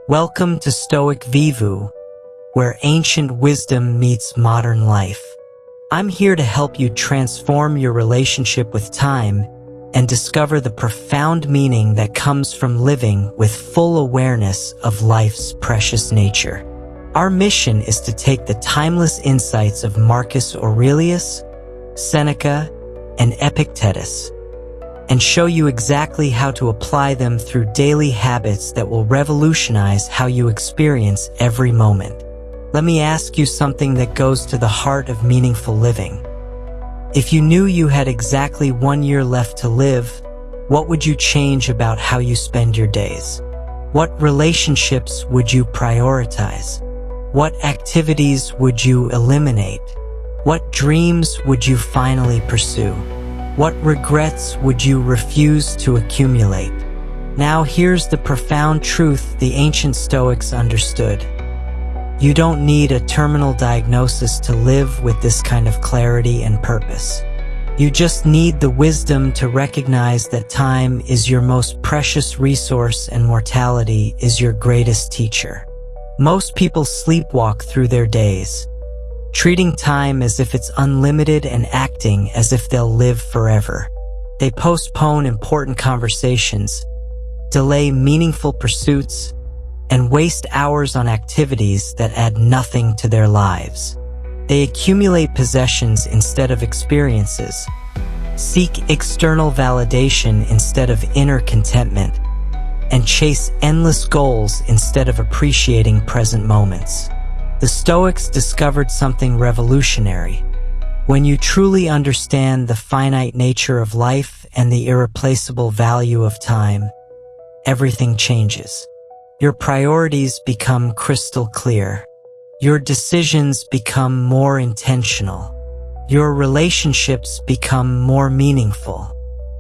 Welcome to Stoic Vivu, where ancient wisdom meets modern life. I'm here to help you transform your relationship with time and discover the profound meaning that comes from living with full awareness of life's precious nature. Our mission is to take the timeless insights of Marcus Aurelius, Seneca, and Epictetus, and show you exactly how to apply them through daily habits that will revolutionize how you experience every moment. Let me ask you something that goes to the heart of meaningful living. If you knew you had exactly 1 year left to live, what would you change about how you spend your days? What relationships would you prioritize? What activities would you eliminate? What dreams would you finally pursue? What regrets would you refuse to accumulate? Now here's the profound truth the ancient Stoics understood. You don't need a terminal diagnosis to live with this kind of clarity and purpose. You just need the wisdom to recognize that time is your most precious resource and mortality is your greatest teacher. Most people sleepwalk through their days, treating time as if it's unlimited and acting as if they'll live forever. They postpone important conversations, delay meaningful pursuits, and waste hours on activities that add nothing to their lives. They accumulate possessions instead of experiences, seek external validation instead of inner contentment, and chase endless goals instead of appreciating present moments. The Stoics discovered something revolutionary. When you truly understand the finite nature of life and the irreplaceable value of time, everything changes. Your priorities become crystal clear. Your decisions become more intentional. Your relationships become more meaningful.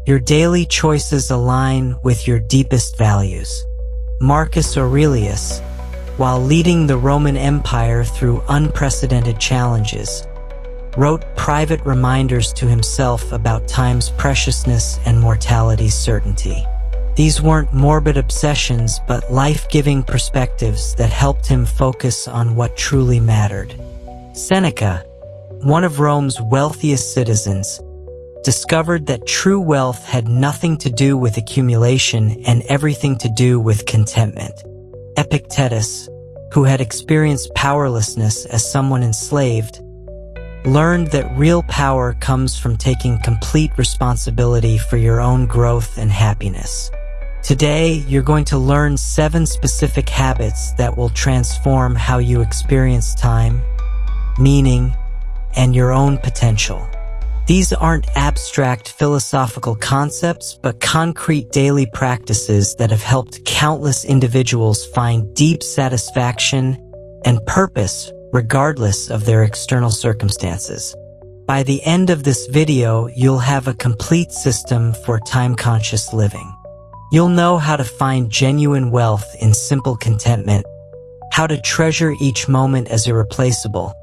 Your daily choices align with your deepest values. Marcus Aurelius, while leading the Roman Empire through unprecedented challenges, wrote private reminders to himself about time's preciousness and mortality's certainty. These weren't morbid obsessions, but life-giving perspectives that helped him focus on what truly mattered. Seneca, one of Rome's wealthiest citizens, discovered that true wealth had nothing to do with accumulation and everything to do with contentment. Epictetus, who had experienced powerlessness as someone enslaved, learned that real power comes from taking complete responsibility for your own growth and happiness. Today, you're going to learn 7 specific habits that will transform how you experience time, meaning, and your own potential. These aren't abstract philosophical concepts, but concrete daily practices that have helped countless individuals find deep satisfaction and purpose regardless of their external circumstances. By the end of this video, you'll have a complete system for time-conscious living. You'll know how to find genuine wealth in simple contentment, how to treasure each moment as irreplaceable,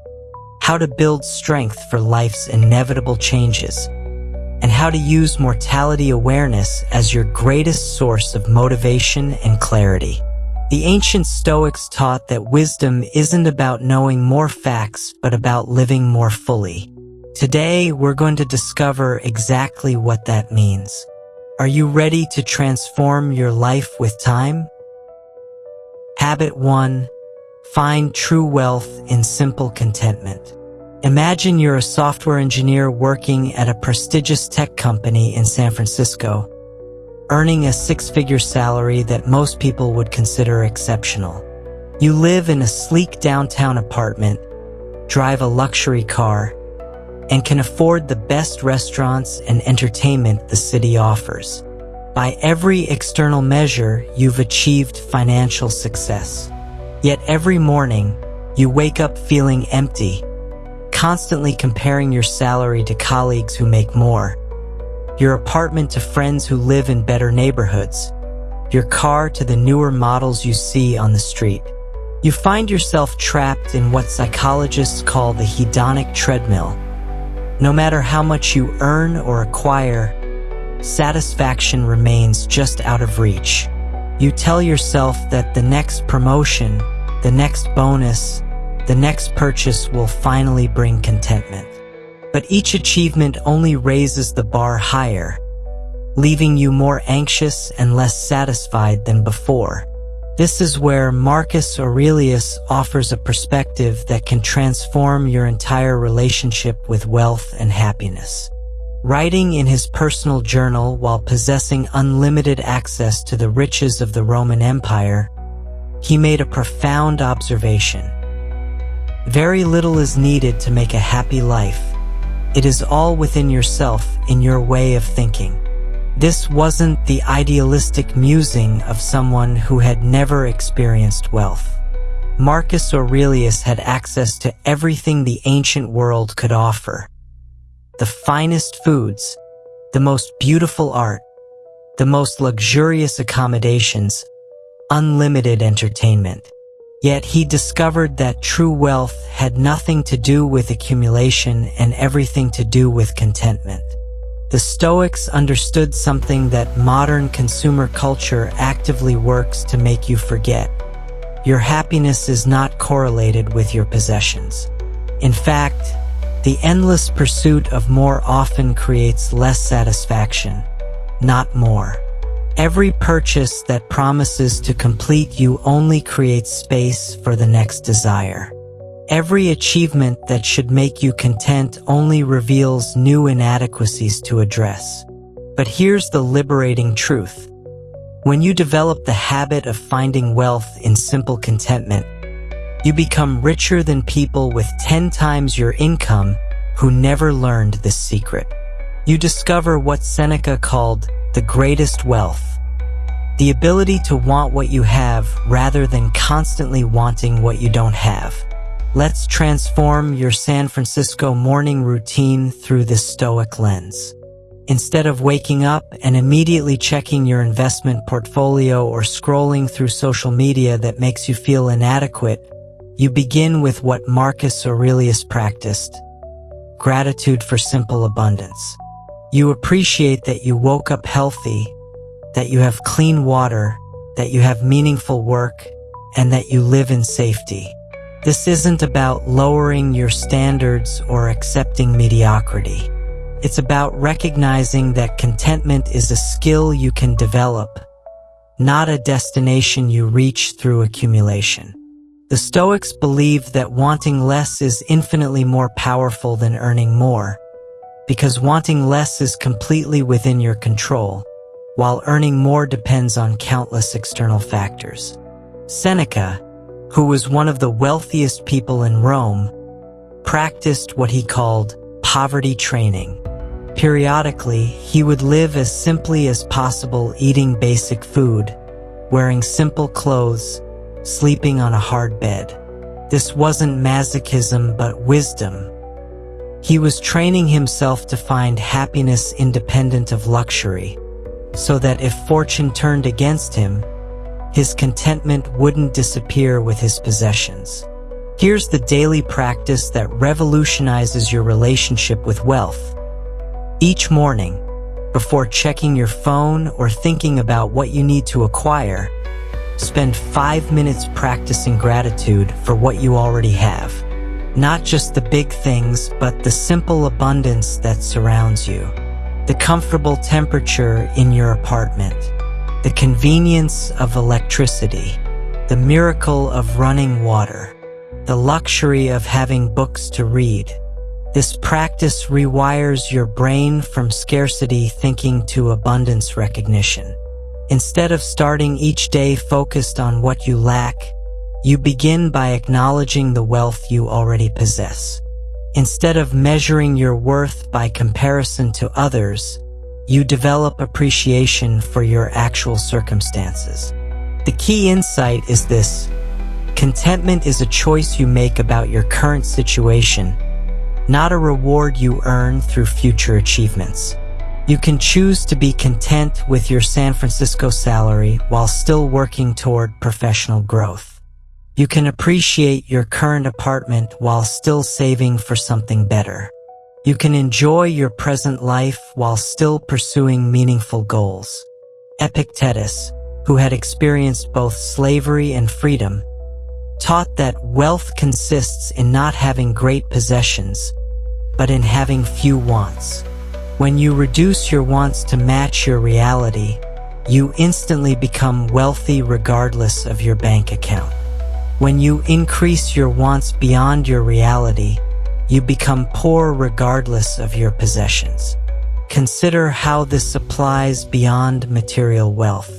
how to build strength for life's inevitable changes, and how to use mortality awareness as your greatest source of motivation and clarity. The ancient Stoics taught that wisdom isn't about knowing more facts, but about living more fully. Today, we're going to discover exactly what that means. Are you ready to transform your life with time? Habit 1. Find true wealth in simple contentment. Imagine you're a software engineer working at a prestigious tech company in San Francisco, earning a 6-figure salary that most people would consider exceptional. You live in a sleek downtown apartment, drive a luxury car, and can afford the best restaurants and entertainment the city offers. By every external measure, you've achieved financial success. Yet every morning, you wake up feeling empty, constantly comparing your salary to colleagues who make more, your apartment to friends who live in better neighborhoods, your car to the newer models you see on the street. You find yourself trapped in what psychologists call the hedonic treadmill. No matter how much you earn or acquire, satisfaction remains just out of reach. You tell yourself that the next promotion, the next bonus, the next purchase will finally bring contentment. But each achievement only raises the bar higher, leaving you more anxious and less satisfied than before. This is where Marcus Aurelius offers a perspective that can transform your entire relationship with wealth and happiness. Writing in his personal journal while possessing unlimited access to the riches of the Roman Empire, he made a profound observation. Very little is needed to make a happy life. It is all within yourself, in your way of thinking. This wasn't the idealistic musing of someone who had never experienced wealth. Marcus Aurelius had access to everything the ancient world could offer. The finest foods, the most beautiful art, the most luxurious accommodations, unlimited entertainment. Yet he discovered that true wealth had nothing to do with accumulation and everything to do with contentment. The Stoics understood something that modern consumer culture actively works to make you forget. Your happiness is not correlated with your possessions. In fact, the endless pursuit of more often creates less satisfaction, not more. Every purchase that promises to complete you only creates space for the next desire. Every achievement that should make you content only reveals new inadequacies to address. But here's the liberating truth. When you develop the habit of finding wealth in simple contentment, you become richer than people with 10 times your income who never learned this secret. You discover what Seneca called the greatest wealth, the ability to want what you have rather than constantly wanting what you don't have. Let's transform your San Francisco morning routine through this Stoic lens. Instead of waking up and immediately checking your investment portfolio or scrolling through social media that makes you feel inadequate, you begin with what Marcus Aurelius practiced: gratitude for simple abundance. You appreciate that you woke up healthy, that you have clean water, that you have meaningful work, and that you live in safety. This isn't about lowering your standards or accepting mediocrity. It's about recognizing that contentment is a skill you can develop, not a destination you reach through accumulation. The Stoics believed that wanting less is infinitely more powerful than earning more, because wanting less is completely within your control, while earning more depends on countless external factors. Seneca, who was one of the wealthiest people in Rome, practiced what he called poverty training. Periodically, he would live as simply as possible, eating basic food, wearing simple clothes, sleeping on a hard bed. This wasn't masochism but wisdom. He was training himself to find happiness independent of luxury, so that if fortune turned against him, his contentment wouldn't disappear with his possessions. Here's the daily practice that revolutionizes your relationship with wealth. Each morning, before checking your phone or thinking about what you need to acquire, spend 5 minutes practicing gratitude for what you already have. Not just the big things, but the simple abundance that surrounds you. The comfortable temperature in your apartment, the convenience of electricity, the miracle of running water, the luxury of having books to read. This practice rewires your brain from scarcity thinking to abundance recognition. Instead of starting each day focused on what you lack, you begin by acknowledging the wealth you already possess. Instead of measuring your worth by comparison to others, you develop appreciation for your actual circumstances. The key insight is this: contentment is a choice you make about your current situation, not a reward you earn through future achievements. You can choose to be content with your San Francisco salary while still working toward professional growth. You can appreciate your current apartment while still saving for something better. You can enjoy your present life while still pursuing meaningful goals. Epictetus, who had experienced both slavery and freedom, taught that wealth consists in not having great possessions, but in having few wants. When you reduce your wants to match your reality, you instantly become wealthy regardless of your bank account. When you increase your wants beyond your reality, you become poor regardless of your possessions. Consider how this applies beyond material wealth.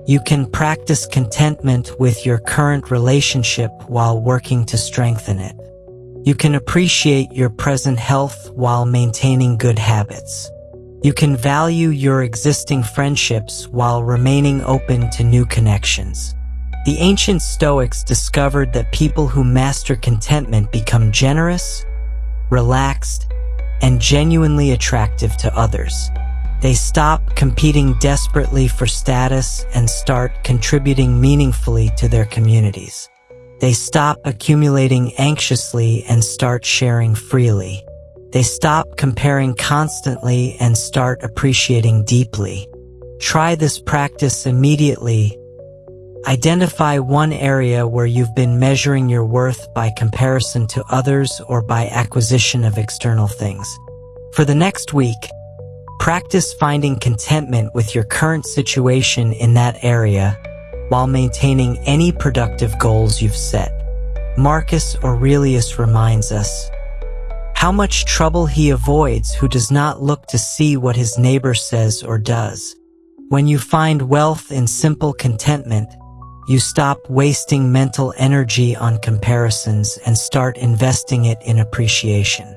You can practice contentment with your current relationship while working to strengthen it. You can appreciate your present health while maintaining good habits. You can value your existing friendships while remaining open to new connections. The ancient Stoics discovered that people who master contentment become generous, relaxed, and genuinely attractive to others. They stop competing desperately for status and start contributing meaningfully to their communities. They stop accumulating anxiously and start sharing freely. They stop comparing constantly and start appreciating deeply. Try this practice immediately. Identify one area where you've been measuring your worth by comparison to others or by acquisition of external things. For the next week, practice finding contentment with your current situation in that area while maintaining any productive goals you've set. Marcus Aurelius reminds us, how much trouble he avoids who does not look to see what his neighbor says or does. When you find wealth in simple contentment, you stop wasting mental energy on comparisons and start investing it in appreciation.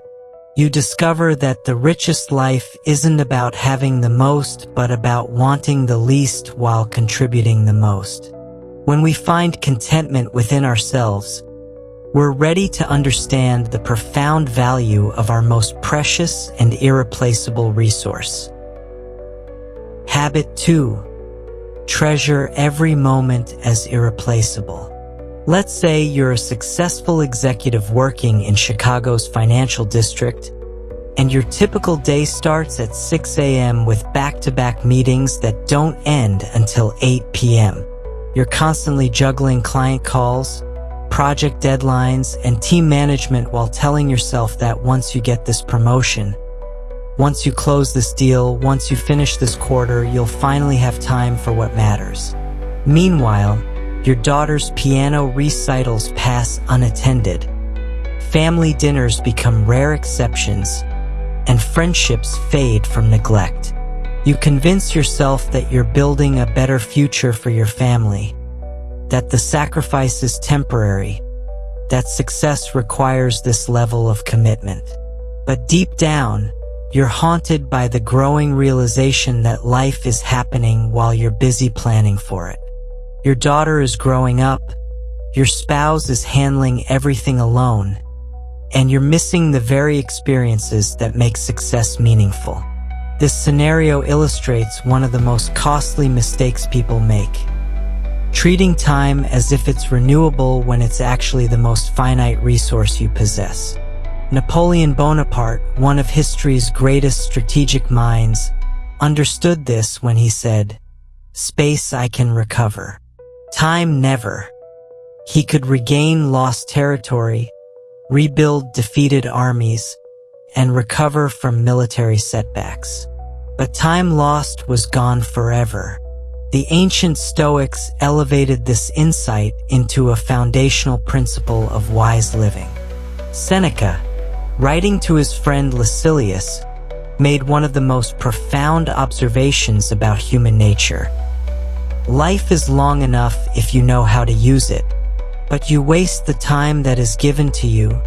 You discover that the richest life isn't about having the most, but about wanting the least while contributing the most. When we find contentment within ourselves, we're ready to understand the profound value of our most precious and irreplaceable resource. Habit 2. Treasure every moment as irreplaceable. Let's say you're a successful executive working in Chicago's financial district, and your typical day starts at 6 a.m. with back-to-back meetings that don't end until 8 p.m. You're constantly juggling client calls, project deadlines, and team management while telling yourself that once you get this promotion, once you close this deal, once you finish this quarter, you'll finally have time for what matters. Meanwhile, your daughter's piano recitals pass unattended. Family dinners become rare exceptions, and friendships fade from neglect. You convince yourself that you're building a better future for your family, that the sacrifice is temporary, that success requires this level of commitment. But deep down, you're haunted by the growing realization that life is happening while you're busy planning for it. Your daughter is growing up, your spouse is handling everything alone, and you're missing the very experiences that make success meaningful. This scenario illustrates one of the most costly mistakes people make: treating time as if it's renewable when it's actually the most finite resource you possess. Napoleon Bonaparte, one of history's greatest strategic minds, understood this when he said, "Space I can recover. Time never." He could regain lost territory, rebuild defeated armies, and recover from military setbacks. But time lost was gone forever. The ancient Stoics elevated this insight into a foundational principle of wise living. Seneca, writing to his friend Lucilius, made one of the most profound observations about human nature. Life is long enough if you know how to use it, but you waste the time that is given to you,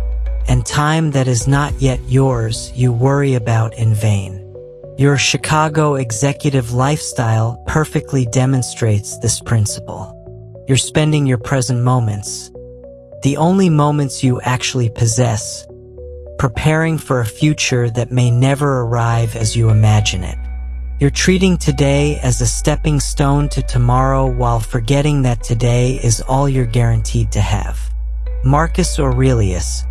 and time that is not yet yours you worry about in vain. Your Chicago executive lifestyle perfectly demonstrates this principle. You're spending your present moments, the only moments you actually possess, preparing for a future that may never arrive as you imagine it. You're treating today as a stepping stone to tomorrow while forgetting that today is all you're guaranteed to have. Marcus Aurelius,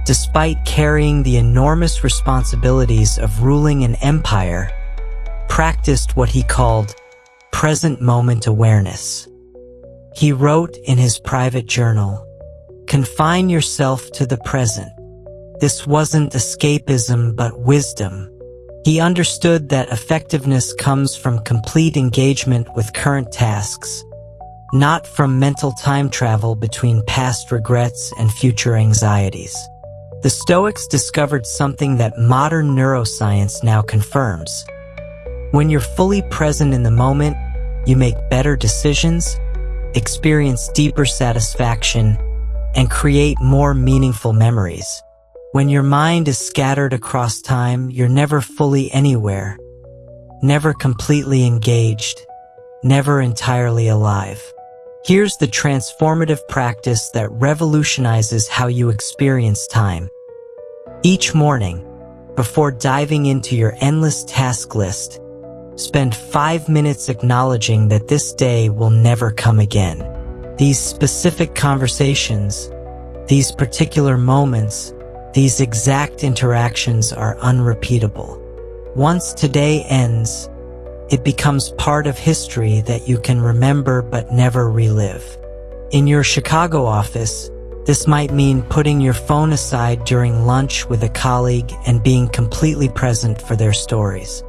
despite carrying the enormous responsibilities of ruling an empire, practiced what he called present moment awareness. He wrote in his private journal, "Confine yourself to the present." This wasn't escapism but wisdom. He understood that effectiveness comes from complete engagement with current tasks, not from mental time travel between past regrets and future anxieties. The Stoics discovered something that modern neuroscience now confirms. When you're fully present in the moment, you make better decisions, experience deeper satisfaction, and create more meaningful memories. When your mind is scattered across time, you're never fully anywhere, never completely engaged, never entirely alive. Here's the transformative practice that revolutionizes how you experience time. Each morning, before diving into your endless task list, spend 5 minutes acknowledging that this day will never come again. These specific conversations, these particular moments, these exact interactions are unrepeatable. Once today ends, it becomes part of history that you can remember but never relive. In your Chicago office, this might mean putting your phone aside during lunch with a colleague and being completely present for their stories.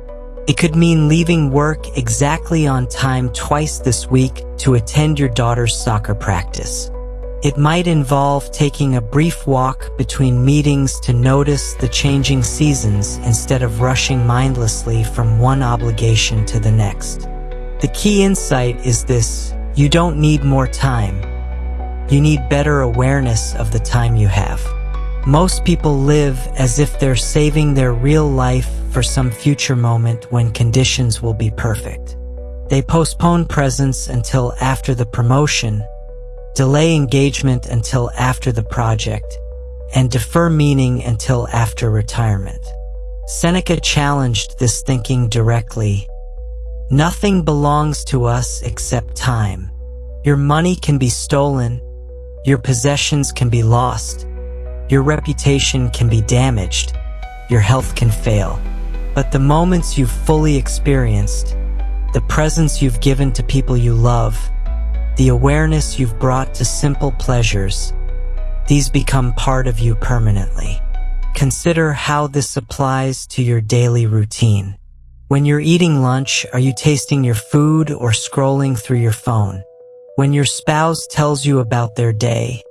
It could mean leaving work exactly on time twice this week to attend your daughter's soccer practice. It might involve taking a brief walk between meetings to notice the changing seasons instead of rushing mindlessly from one obligation to the next. The key insight is this: you don't need more time. You need better awareness of the time you have. Most people live as if they're saving their real life for some future moment when conditions will be perfect. They postpone presence until after the promotion, delay engagement until after the project, and defer meaning until after retirement. Seneca challenged this thinking directly. Nothing belongs to us except time. Your money can be stolen, your possessions can be lost, your reputation can be damaged, your health can fail. But the moments you've fully experienced, the presence you've given to people you love, the awareness you've brought to simple pleasures, these become part of you permanently. Consider how this applies to your daily routine. When you're eating lunch, are you tasting your food or scrolling through your phone? When your spouse tells you about their day,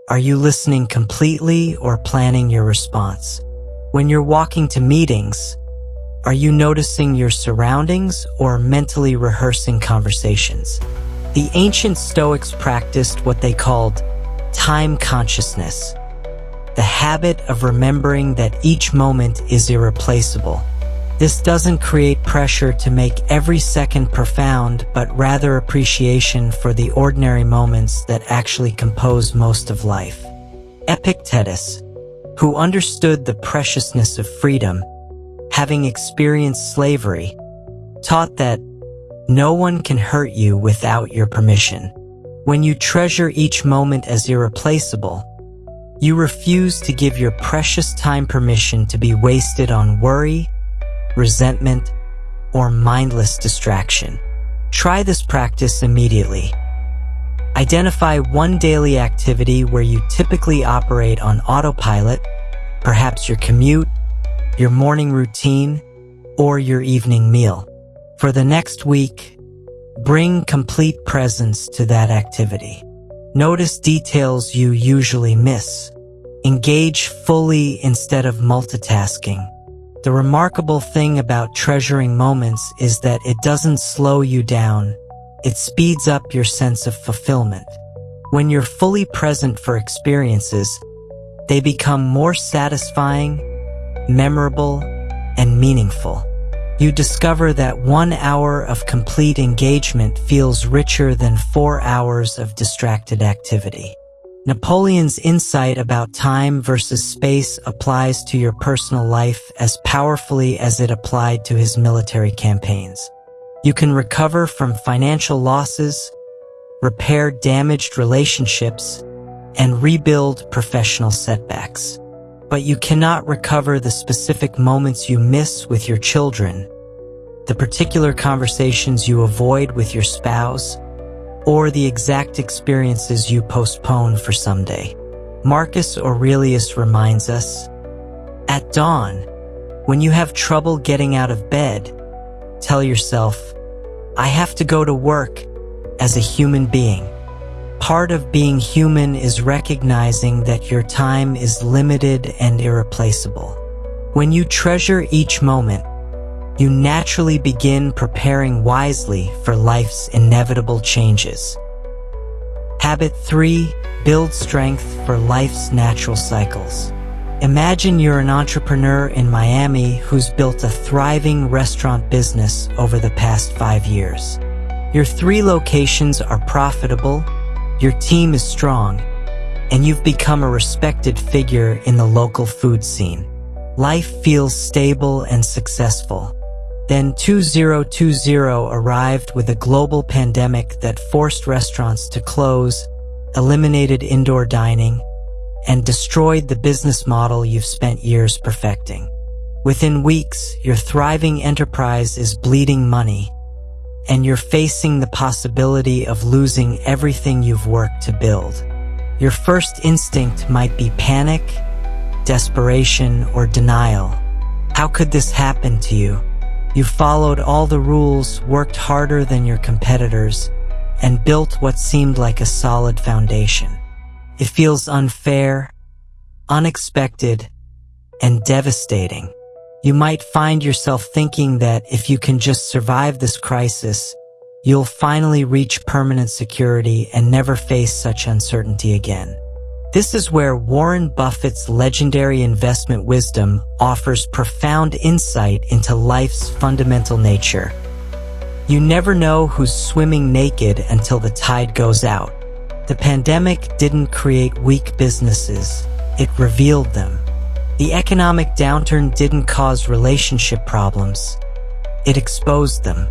are you listening completely or planning your response? When you're walking to meetings, are you noticing your surroundings or mentally rehearsing conversations? The ancient Stoics practiced what they called time consciousness, the habit of remembering that each moment is irreplaceable. This doesn't create pressure to make every second profound, but rather appreciation for the ordinary moments that actually compose most of life. Epictetus, who understood the preciousness of freedom, having experienced slavery, taught that no one can hurt you without your permission. When you treasure each moment as irreplaceable, you refuse to give your precious time permission to be wasted on worry, resentment, or mindless distraction. Try this practice immediately. Identify one daily activity where you typically operate on autopilot, perhaps your commute, your morning routine, or your evening meal. For the next week, bring complete presence to that activity. Notice details you usually miss. Engage fully instead of multitasking. The remarkable thing about treasuring moments is that it doesn't slow you down. It speeds up your sense of fulfillment. When you're fully present for experiences, they become more satisfying, memorable, and meaningful. You discover that 1 hour of complete engagement feels richer than 4 hours of distracted activity. Napoleon's insight about time versus space applies to your personal life as powerfully as it applied to his military campaigns. You can recover from financial losses, repair damaged relationships, and rebuild professional setbacks. But you cannot recover the specific moments you miss with your children, the particular conversations you avoid with your spouse, or the exact experiences you postpone for someday. Marcus Aurelius reminds us, at dawn, when you have trouble getting out of bed, tell yourself, I have to go to work as a human being. Part of being human is recognizing that your time is limited and irreplaceable. When you treasure each moment, you naturally begin preparing wisely for life's inevitable changes. Habit 3. Build strength for life's natural cycles. Imagine you're an entrepreneur in Miami who's built a thriving restaurant business over the past 5 years. Your 3 locations are profitable, your team is strong, and you've become a respected figure in the local food scene. Life feels stable and successful. Then 2020 arrived with a global pandemic that forced restaurants to close, eliminated indoor dining, and destroyed the business model you've spent years perfecting. Within weeks, your thriving enterprise is bleeding money, and you're facing the possibility of losing everything you've worked to build. Your first instinct might be panic, desperation, or denial. How could this happen to you? You followed all the rules, worked harder than your competitors, and built what seemed like a solid foundation. It feels unfair, unexpected, and devastating. You might find yourself thinking that if you can just survive this crisis, you'll finally reach permanent security and never face such uncertainty again. This is where Warren Buffett's legendary investment wisdom offers profound insight into life's fundamental nature. You never know who's swimming naked until the tide goes out. The pandemic didn't create weak businesses, it revealed them. The economic downturn didn't cause relationship problems, it exposed them.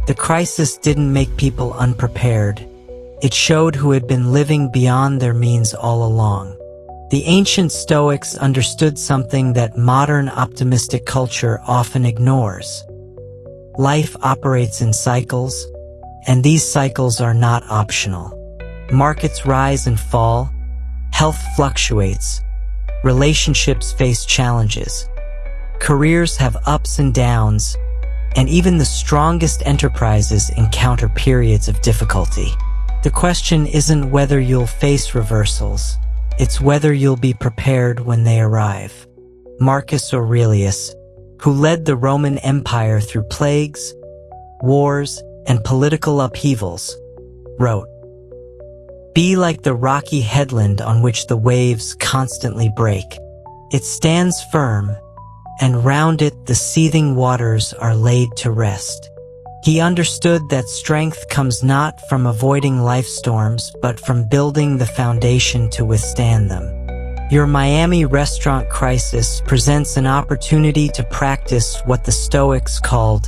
The crisis didn't make people unprepared, it showed who had been living beyond their means all along. The ancient Stoics understood something that modern optimistic culture often ignores. Life operates in cycles, and these cycles are not optional. Markets rise and fall, health fluctuates, relationships face challenges, careers have ups and downs, and even the strongest enterprises encounter periods of difficulty. The question isn't whether you'll face reversals, it's whether you'll be prepared when they arrive. Marcus Aurelius, who led the Roman Empire through plagues, wars, and political upheavals, wrote, "Be like the rocky headland on which the waves constantly break. It stands firm, and round it the seething waters are laid to rest." He understood that strength comes not from avoiding life storms, but from building the foundation to withstand them. Your Miami restaurant crisis presents an opportunity to practice what the Stoics called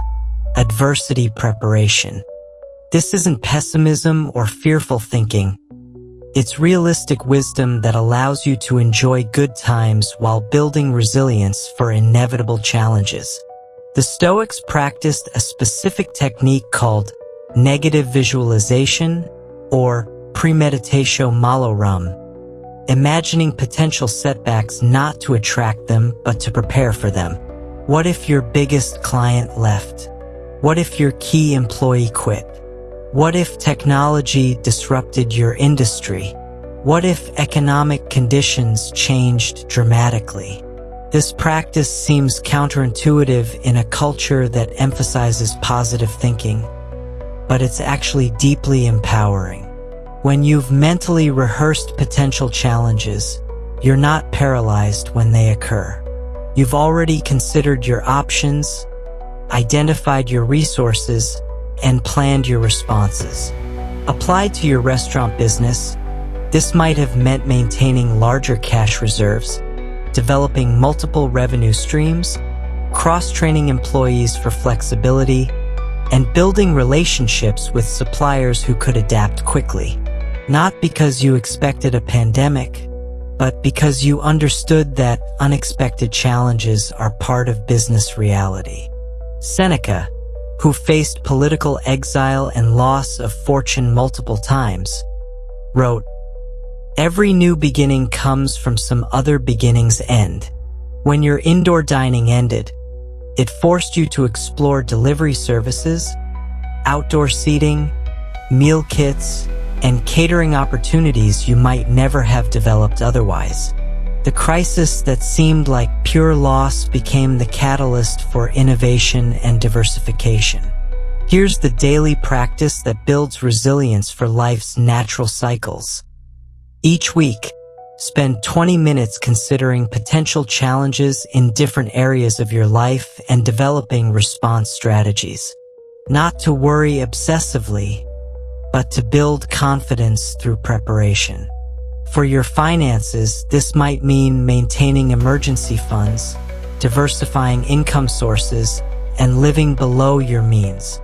adversity preparation. This isn't pessimism or fearful thinking. It's realistic wisdom that allows you to enjoy good times while building resilience for inevitable challenges. The Stoics practiced a specific technique called negative visualization, or premeditatio malorum, imagining potential setbacks not to attract them but to prepare for them. What if your biggest client left? What if your key employee quit? What if technology disrupted your industry? What if economic conditions changed dramatically? This practice seems counterintuitive in a culture that emphasizes positive thinking, but it's actually deeply empowering. When you've mentally rehearsed potential challenges, you're not paralyzed when they occur. You've already considered your options, identified your resources, and planned your responses. Applied to your restaurant business, this might have meant maintaining larger cash reserves, developing multiple revenue streams, cross-training employees for flexibility, and building relationships with suppliers who could adapt quickly. Not because you expected a pandemic, but because you understood that unexpected challenges are part of business reality. Seneca, who faced political exile and loss of fortune multiple times, wrote, "Every new beginning comes from some other beginning's end. When your indoor dining ended, it forced you to explore delivery services, outdoor seating, meal kits, and catering opportunities you might never have developed otherwise. The crisis that seemed like pure loss became the catalyst for innovation and diversification." Here's the daily practice that builds resilience for life's natural cycles. Each week, spend 20 minutes considering potential challenges in different areas of your life and developing response strategies. Not to worry obsessively, but to build confidence through preparation. For your finances, this might mean maintaining emergency funds, diversifying income sources, and living below your means.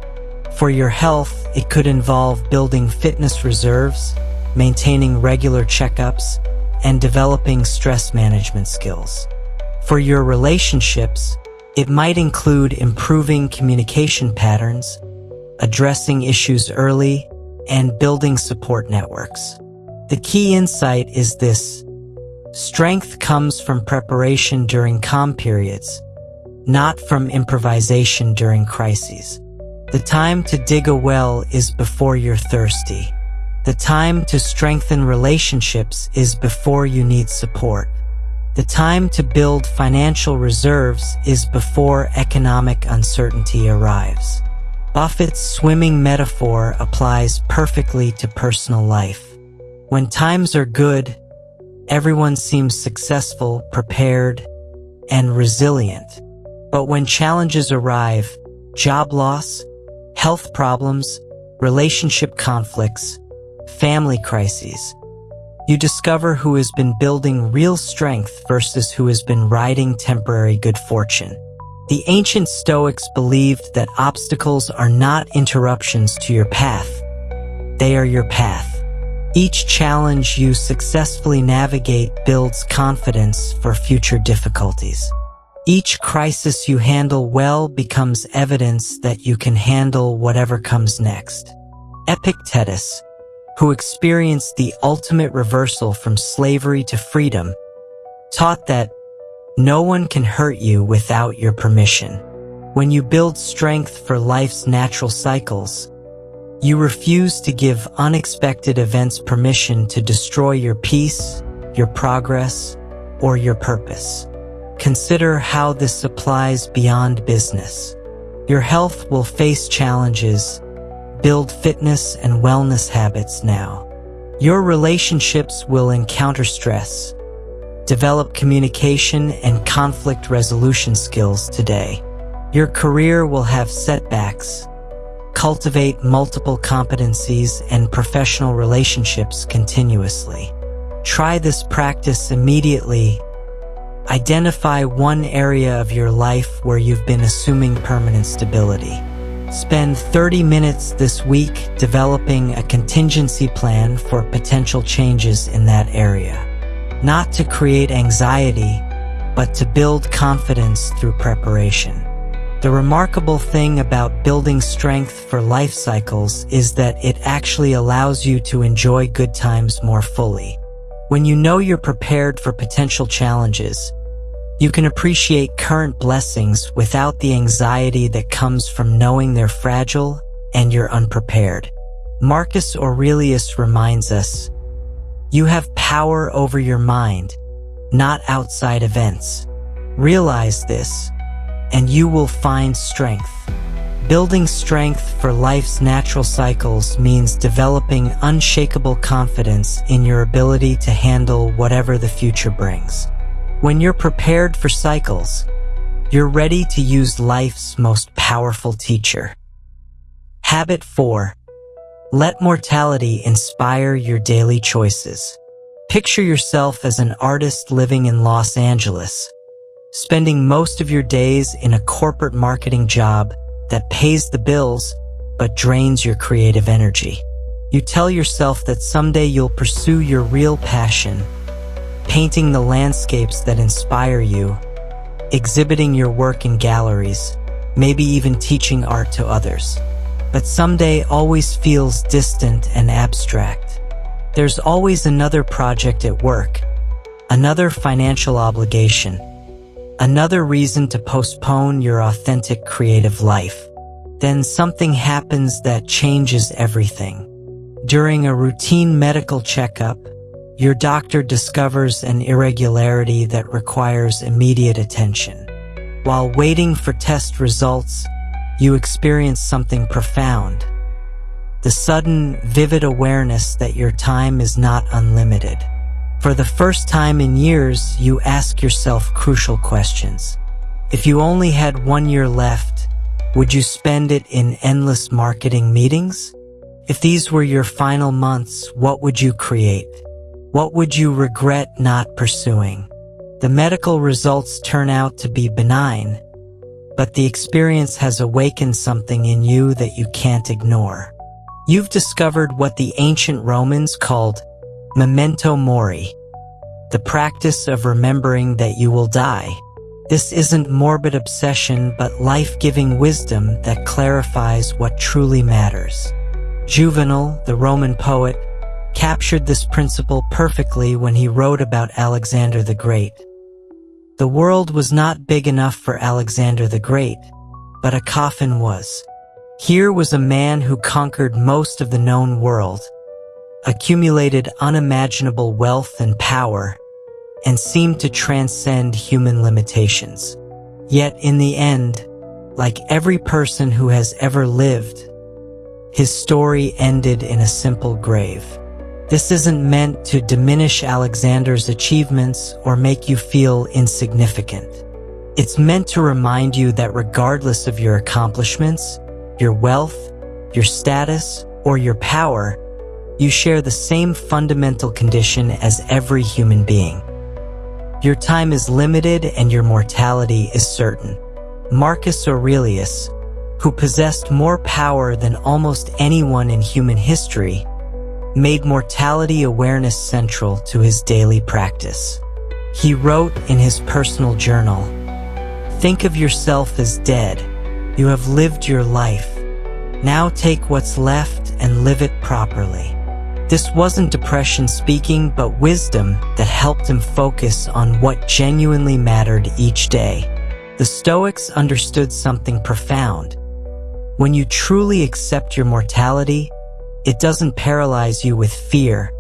For your health, it could involve building fitness reserves, maintaining regular checkups, and developing stress management skills. For your relationships, it might include improving communication patterns, addressing issues early, and building support networks. The key insight is this: strength comes from preparation during calm periods, not from improvisation during crises. The time to dig a well is before you're thirsty. The time to strengthen relationships is before you need support. The time to build financial reserves is before economic uncertainty arrives. Buffett's swimming metaphor applies perfectly to personal life. When times are good, everyone seems successful, prepared, and resilient. But when challenges arrive, job loss, health problems, relationship conflicts, family crises, you discover who has been building real strength versus who has been riding temporary good fortune. The ancient Stoics believed that obstacles are not interruptions to your path. They are your path. Each challenge you successfully navigate builds confidence for future difficulties. Each crisis you handle well becomes evidence that you can handle whatever comes next. Epictetus, who experienced the ultimate reversal from slavery to freedom, taught that no one can hurt you without your permission. When you build strength for life's natural cycles, you refuse to give unexpected events permission to destroy your peace, your progress, or your purpose. Consider how this applies beyond business. Your health will face challenges. Build fitness and wellness habits now. Your relationships will encounter stress. Develop communication and conflict resolution skills today. Your career will have setbacks. Cultivate multiple competencies and professional relationships continuously. Try this practice immediately. Identify one area of your life where you've been assuming permanent stability. Spend 30 minutes this week developing a contingency plan for potential changes in that area. Not to create anxiety, but to build confidence through preparation. The remarkable thing about building strength for life cycles is that it actually allows you to enjoy good times more fully. When you know you're prepared for potential challenges, you can appreciate current blessings without the anxiety that comes from knowing they're fragile and you're unprepared. Marcus Aurelius reminds us, you have power over your mind, not outside events. Realize this, and you will find strength. Building strength for life's natural cycles means developing unshakable confidence in your ability to handle whatever the future brings. When you're prepared for cycles, you're ready to use life's most powerful teacher. Habit 4. Let mortality inspire your daily choices. Picture yourself as an artist living in Los Angeles, spending most of your days in a corporate marketing job that pays the bills but drains your creative energy. You tell yourself that someday you'll pursue your real passion, painting the landscapes that inspire you, exhibiting your work in galleries, maybe even teaching art to others. But someday always feels distant and abstract. There's always another project at work, another financial obligation, another reason to postpone your authentic creative life. Then something happens that changes everything. During a routine medical checkup, your doctor discovers an irregularity that requires immediate attention. While waiting for test results, you experience something profound. The sudden, vivid awareness that your time is not unlimited. For the first time in years, you ask yourself crucial questions. If you only had 1 year left, would you spend it in endless marketing meetings? If these were your final months, what would you create? What would you regret not pursuing? The medical results turn out to be benign, but the experience has awakened something in you that you can't ignore. You've discovered what the ancient Romans called memento mori, the practice of remembering that you will die. This isn't morbid obsession, but life-giving wisdom that clarifies what truly matters. Juvenal, the Roman poet, captured this principle perfectly when he wrote about Alexander the Great. The world was not big enough for Alexander the Great, but a coffin was. Here was a man who conquered most of the known world, accumulated unimaginable wealth and power, and seemed to transcend human limitations. Yet in the end, like every person who has ever lived, his story ended in a simple grave. This isn't meant to diminish Alexander's achievements or make you feel insignificant. It's meant to remind you that regardless of your accomplishments, your wealth, your status, or your power, you share the same fundamental condition as every human being. Your time is limited and your mortality is certain. Marcus Aurelius, who possessed more power than almost anyone in human history, made mortality awareness central to his daily practice. He wrote in his personal journal, "Think of yourself as dead. You have lived your life. Now take what's left and live it properly." This wasn't depression speaking, but wisdom that helped him focus on what genuinely mattered each day. The Stoics understood something profound. When you truly accept your mortality, it doesn't paralyze you with fear.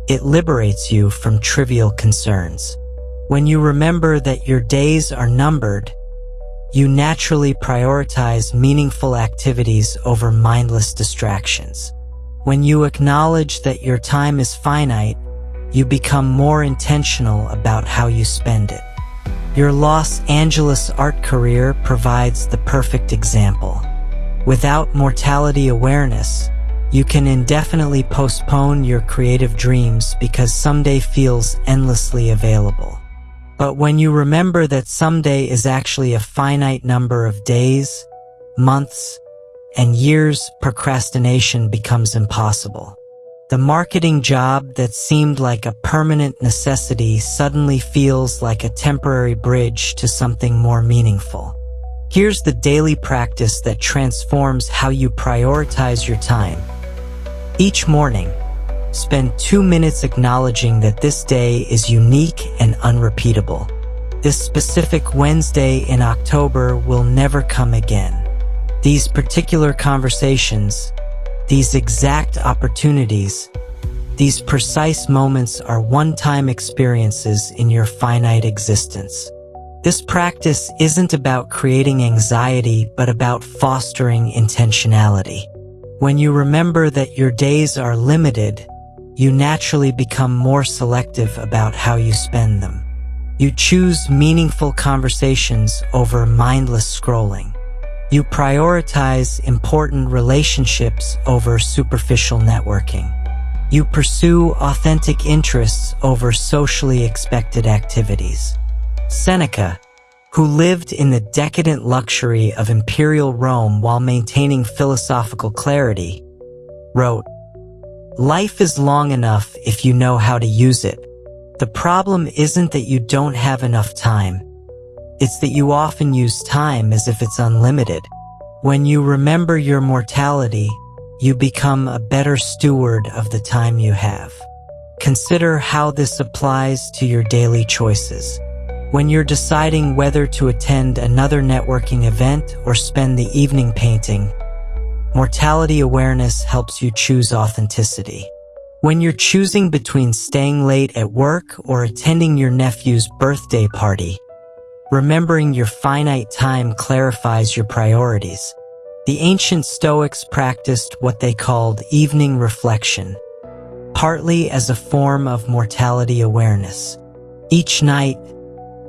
It liberates you from trivial concerns. When you remember that your days are numbered, you naturally prioritize meaningful activities over mindless distractions. When you acknowledge that your time is finite, you become more intentional about how you spend it. Your Los Angeles art career provides the perfect example. Without mortality awareness, you can indefinitely postpone your creative dreams because someday feels endlessly available. But when you remember that someday is actually a finite number of days, months, and years, procrastination becomes impossible. The marketing job that seemed like a permanent necessity suddenly feels like a temporary bridge to something more meaningful. Here's the daily practice that transforms how you prioritize your time. Each morning, spend 2 minutes acknowledging that this day is unique and unrepeatable. This specific Wednesday in October will never come again. These particular conversations, these exact opportunities, these precise moments are one-time experiences in your finite existence. This practice isn't about creating anxiety, but about fostering intentionality. When you remember that your days are limited, you naturally become more selective about how you spend them. You choose meaningful conversations over mindless scrolling. You prioritize important relationships over superficial networking. You pursue authentic interests over socially expected activities. Seneca, who lived in the decadent luxury of imperial Rome while maintaining philosophical clarity, wrote, "Life is long enough if you know how to use it. The problem isn't that you don't have enough time. It's that you often use time as if it's unlimited. When you remember your mortality, you become a better steward of the time you have. Consider how this applies to your daily choices. When you're deciding whether to attend another networking event or spend the evening painting, mortality awareness helps you choose authenticity. When you're choosing between staying late at work or attending your nephew's birthday party, remembering your finite time clarifies your priorities. The ancient Stoics practiced what they called evening reflection, partly as a form of mortality awareness. Each night,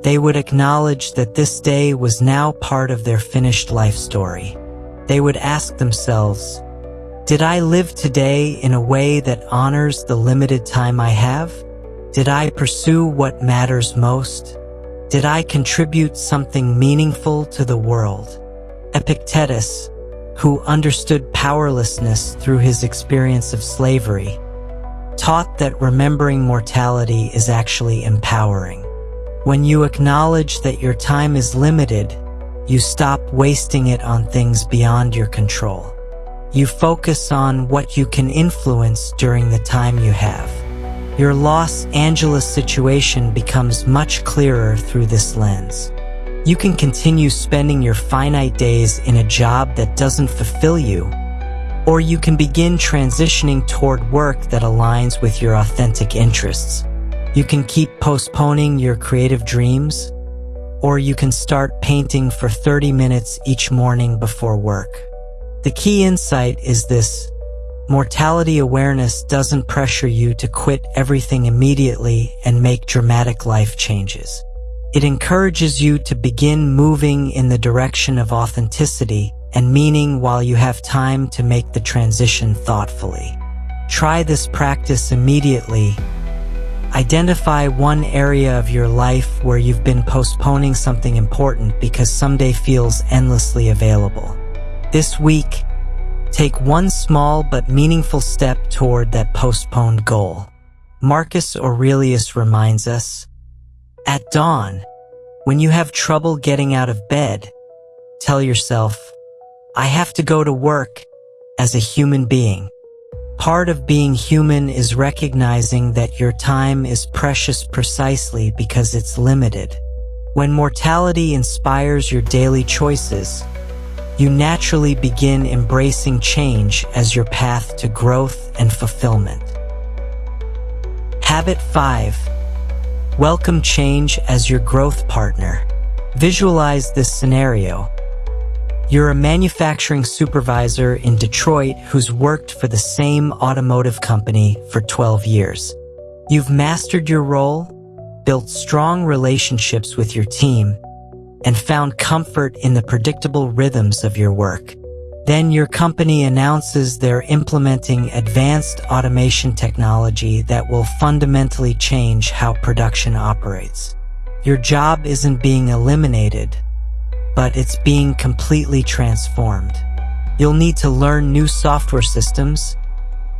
they would acknowledge that this day was now part of their finished life story. They would ask themselves, did I live today in a way that honors the limited time I have? Did I pursue what matters most? Did I contribute something meaningful to the world? Epictetus, who understood powerlessness through his experience of slavery, taught that remembering mortality is actually empowering. When you acknowledge that your time is limited, you stop wasting it on things beyond your control. You focus on what you can influence during the time you have. Your Los Angeles situation becomes much clearer through this lens. You can continue spending your finite days in a job that doesn't fulfill you, or you can begin transitioning toward work that aligns with your authentic interests. You can keep postponing your creative dreams, or you can start painting for 30 minutes each morning before work. The key insight is this: mortality awareness doesn't pressure you to quit everything immediately and make dramatic life changes. It encourages you to begin moving in the direction of authenticity and meaning while you have time to make the transition thoughtfully. Try this practice immediately. Identify one area of your life where you've been postponing something important because someday feels endlessly available. This week, take one small but meaningful step toward that postponed goal. Marcus Aurelius reminds us, at dawn, when you have trouble getting out of bed, tell yourself, I have to go to work as a human being. Part of being human is recognizing that your time is precious precisely because it's limited. When mortality inspires your daily choices, you naturally begin embracing change as your path to growth and fulfillment. Habit 5. Welcome change as your growth partner. Visualize this scenario. You're a manufacturing supervisor in Detroit who's worked for the same automotive company for 12 years. You've mastered your role, built strong relationships with your team, and found comfort in the predictable rhythms of your work. Then your company announces they're implementing advanced automation technology that will fundamentally change how production operates. Your job isn't being eliminated, but it's being completely transformed. You'll need to learn new software systems,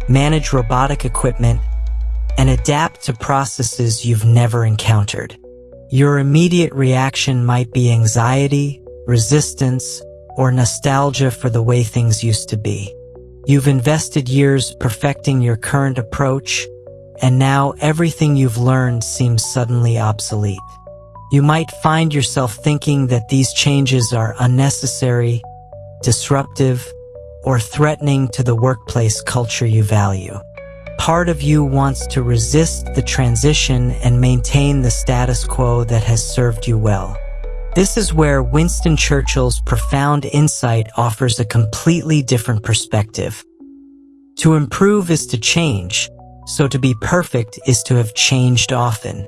manage robotic equipment, and adapt to processes you've never encountered. Your immediate reaction might be anxiety, resistance, or nostalgia for the way things used to be. You've invested years perfecting your current approach, and now everything you've learned seems suddenly obsolete. You might find yourself thinking that these changes are unnecessary, disruptive, or threatening to the workplace culture you value. Part of you wants to resist the transition and maintain the status quo that has served you well. This is where Winston Churchill's profound insight offers a completely different perspective. To improve is to change, so to be perfect is to have changed often.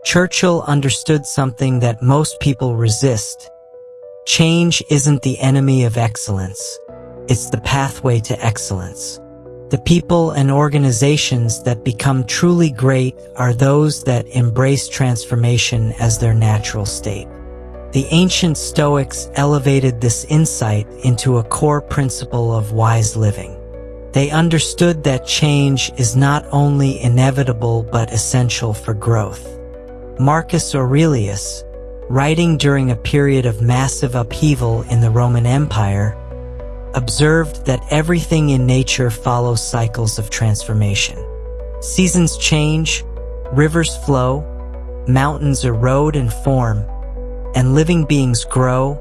Churchill understood something that most people resist. Change isn't the enemy of excellence. It's the pathway to excellence. The people and organizations that become truly great are those that embrace transformation as their natural state. The ancient Stoics elevated this insight into a core principle of wise living. They understood that change is not only inevitable but essential for growth. Marcus Aurelius, writing during a period of massive upheaval in the Roman Empire, observed that everything in nature follows cycles of transformation. Seasons change, rivers flow, mountains erode and form, and living beings grow,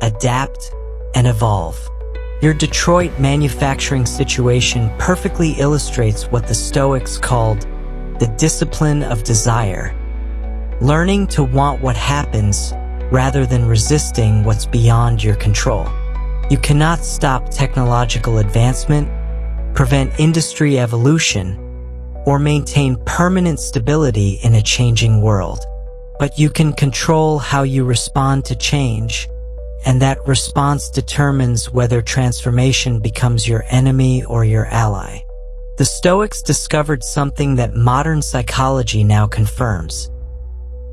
adapt, and evolve. Your Detroit manufacturing situation perfectly illustrates what the Stoics called the discipline of desire. Learning to want what happens rather than resisting what's beyond your control. You cannot stop technological advancement, prevent industry evolution, or maintain permanent stability in a changing world. But you can control how you respond to change, and that response determines whether transformation becomes your enemy or your ally. The Stoics discovered something that modern psychology now confirms.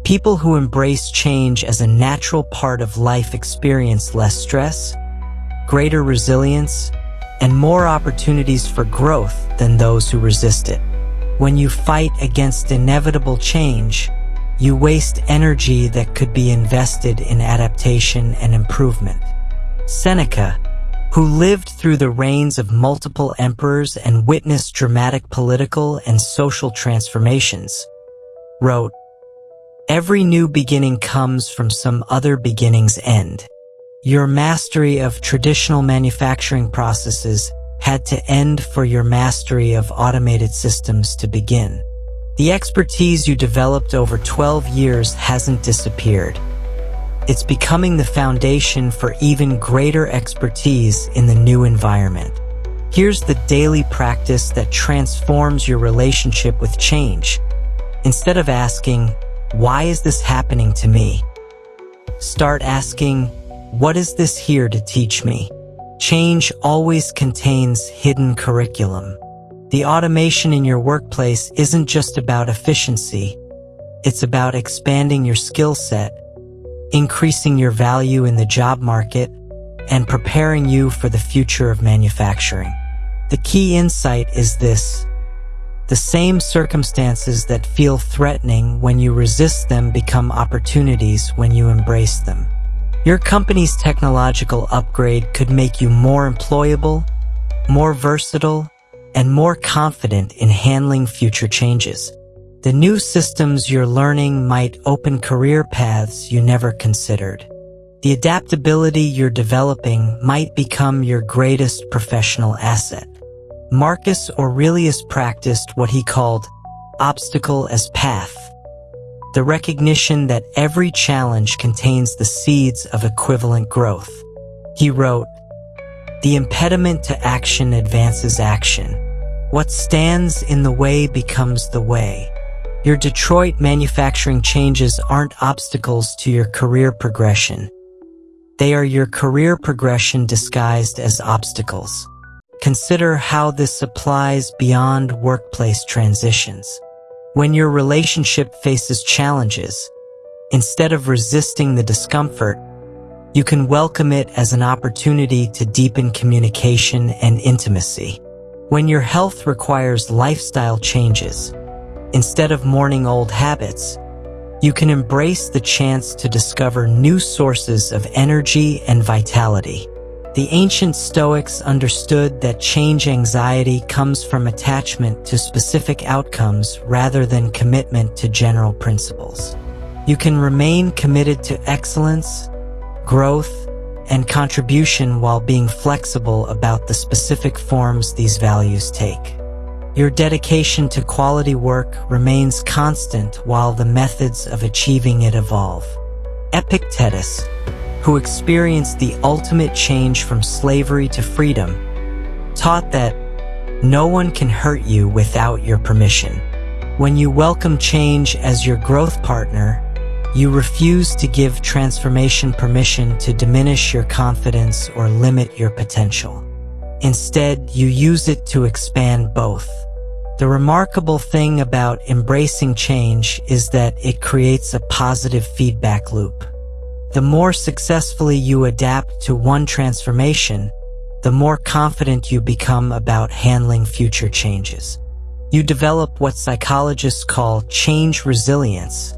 People who embrace change as a natural part of life experience less stress, greater resilience, and more opportunities for growth than those who resist it. When you fight against inevitable change, you waste energy that could be invested in adaptation and improvement. Seneca, who lived through the reigns of multiple emperors and witnessed dramatic political and social transformations, wrote, "Every new beginning comes from some other beginning's end." Your mastery of traditional manufacturing processes had to end for your mastery of automated systems to begin. The expertise you developed over 12 years hasn't disappeared. It's becoming the foundation for even greater expertise in the new environment. Here's the daily practice that transforms your relationship with change. Instead of asking, "Why is this happening to me?" start asking, "What is this here to teach me?" Change always contains hidden curriculum. The automation in your workplace isn't just about efficiency. It's about expanding your skill set, increasing your value in the job market, and preparing you for the future of manufacturing. The key insight is this: the same circumstances that feel threatening when you resist them become opportunities when you embrace them. Your company's technological upgrade could make you more employable, more versatile, and more confident in handling future changes. The new systems you're learning might open career paths you never considered. The adaptability you're developing might become your greatest professional asset. Marcus Aurelius practiced what he called obstacle as path, the recognition that every challenge contains the seeds of equivalent growth. He wrote, "The impediment to action advances action. What stands in the way becomes the way." Your Detroit manufacturing changes aren't obstacles to your career progression. They are your career progression disguised as obstacles. Consider how this applies beyond workplace transitions. When your relationship faces challenges, instead of resisting the discomfort, you can welcome it as an opportunity to deepen communication and intimacy. When your health requires lifestyle changes, instead of mourning old habits, you can embrace the chance to discover new sources of energy and vitality. The ancient Stoics understood that change anxiety comes from attachment to specific outcomes rather than commitment to general principles. You can remain committed to excellence, growth, and contribution while being flexible about the specific forms these values take. Your dedication to quality work remains constant while the methods of achieving it evolve. Epictetus, who experienced the ultimate change from slavery to freedom, taught that no one can hurt you without your permission. When you welcome change as your growth partner, you refuse to give transformation permission to diminish your confidence or limit your potential. Instead, you use it to expand both. The remarkable thing about embracing change is that it creates a positive feedback loop. The more successfully you adapt to one transformation, the more confident you become about handling future changes. You develop what psychologists call change resilience,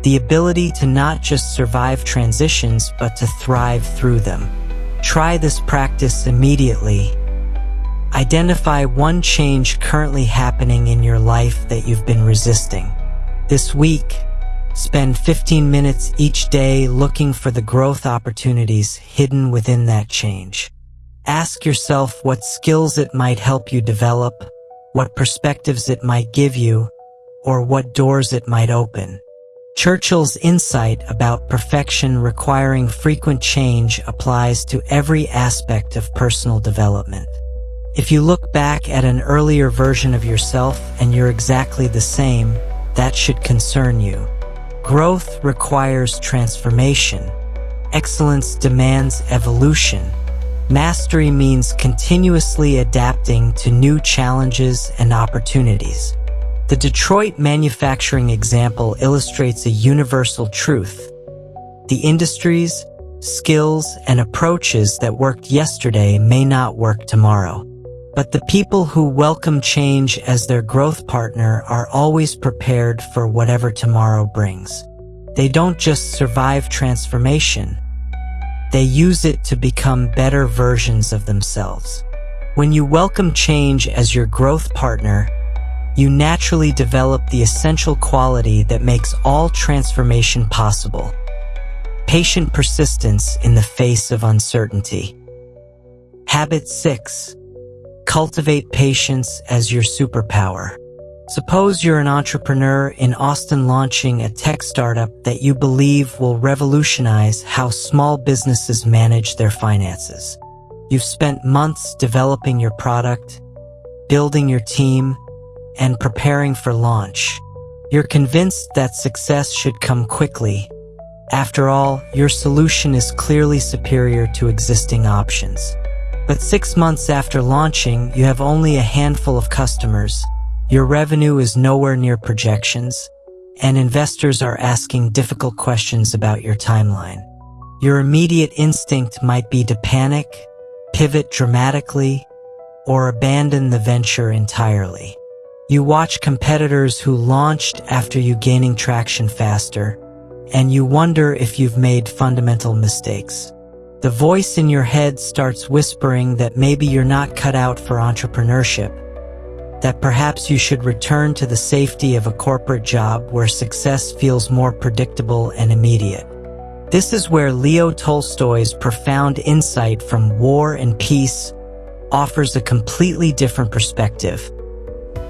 the ability to not just survive transitions but to thrive through them. Try this practice immediately. Identify one change currently happening in your life that you've been resisting. This week, spend 15 minutes each day looking for the growth opportunities hidden within that change. Ask yourself what skills it might help you develop, what perspectives it might give you, or what doors it might open. Churchill's insight about perfection requiring frequent change applies to every aspect of personal development. If you look back at an earlier version of yourself and you're exactly the same, that should concern you. Growth requires transformation. Excellence demands evolution. Mastery means continuously adapting to new challenges and opportunities. The Detroit manufacturing example illustrates a universal truth. The industries, skills, and approaches that worked yesterday may not work tomorrow. But the people who welcome change as their growth partner are always prepared for whatever tomorrow brings. They don't just survive transformation. They use it to become better versions of themselves. When you welcome change as your growth partner, you naturally develop the essential quality that makes all transformation possible: patient persistence in the face of uncertainty. Habit 6. Cultivate patience as your superpower. Suppose you're an entrepreneur in Austin launching a tech startup that you believe will revolutionize how small businesses manage their finances. You've spent months developing your product, building your team, and preparing for launch. You're convinced that success should come quickly. After all, your solution is clearly superior to existing options. But 6 months after launching, you have only a handful of customers. Your revenue is nowhere near projections, and investors are asking difficult questions about your timeline. Your immediate instinct might be to panic, pivot dramatically, or abandon the venture entirely. You watch competitors who launched after you gaining traction faster, and you wonder if you've made fundamental mistakes. The voice in your head starts whispering that maybe you're not cut out for entrepreneurship, that perhaps you should return to the safety of a corporate job where success feels more predictable and immediate. This is where Leo Tolstoy's profound insight from War and Peace offers a completely different perspective.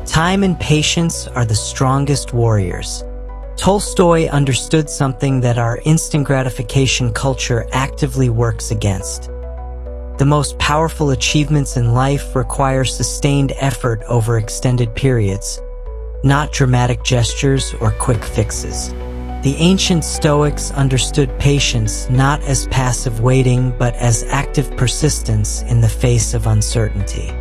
Time and patience are the strongest warriors. Tolstoy understood something that our instant gratification culture actively works against. The most powerful achievements in life require sustained effort over extended periods, not dramatic gestures or quick fixes. The ancient Stoics understood patience not as passive waiting but as active persistence in the face of uncertainty.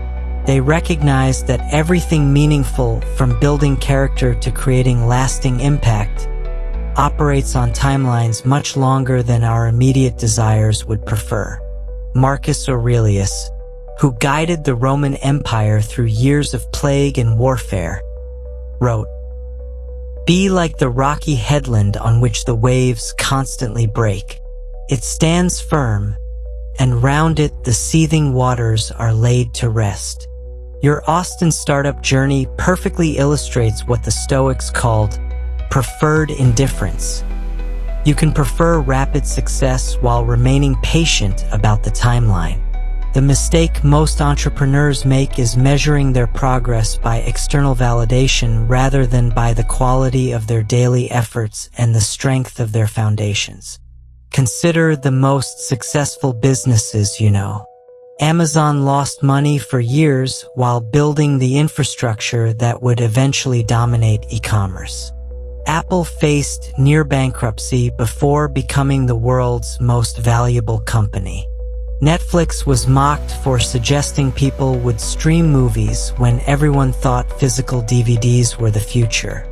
They recognized that everything meaningful, from building character to creating lasting impact, operates on timelines much longer than our immediate desires would prefer. Marcus Aurelius, who guided the Roman Empire through years of plague and warfare, wrote, "Be like the rocky headland on which the waves constantly break. It stands firm, and round it the seething waters are laid to rest." Your Austin startup journey perfectly illustrates what the Stoics called preferred indifference. You can prefer rapid success while remaining patient about the timeline. The mistake most entrepreneurs make is measuring their progress by external validation rather than by the quality of their daily efforts and the strength of their foundations. Consider the most successful businesses you know. Amazon lost money for years while building the infrastructure that would eventually dominate e-commerce. Apple faced near bankruptcy before becoming the world's most valuable company. Netflix was mocked for suggesting people would stream movies when everyone thought physical DVDs were the future.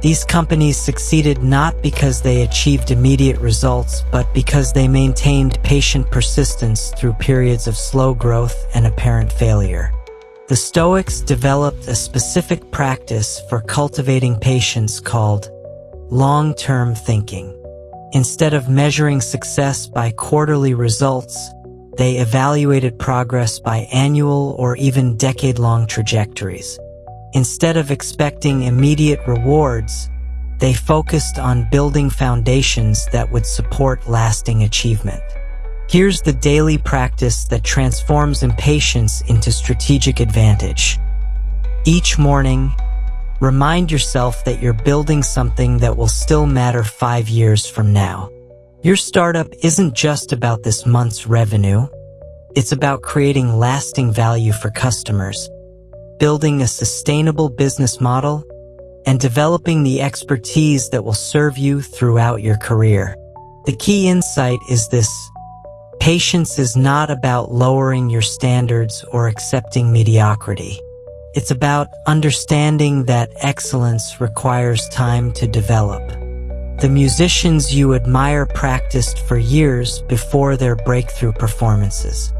These companies succeeded not because they achieved immediate results, but because they maintained patient persistence through periods of slow growth and apparent failure. The Stoics developed a specific practice for cultivating patience called long-term thinking. Instead of measuring success by quarterly results, they evaluated progress by annual or even decade-long trajectories. Instead of expecting immediate rewards, they focused on building foundations that would support lasting achievement. Here's the daily practice that transforms impatience into strategic advantage. Each morning, remind yourself that you're building something that will still matter 5 years from now. Your startup isn't just about this month's revenue. It's about creating lasting value for customers, building a sustainable business model, and developing the expertise that will serve you throughout your career. The key insight is this: patience is not about lowering your standards or accepting mediocrity. It's about understanding that excellence requires time to develop. The musicians you admire practiced for years before their breakthrough performances.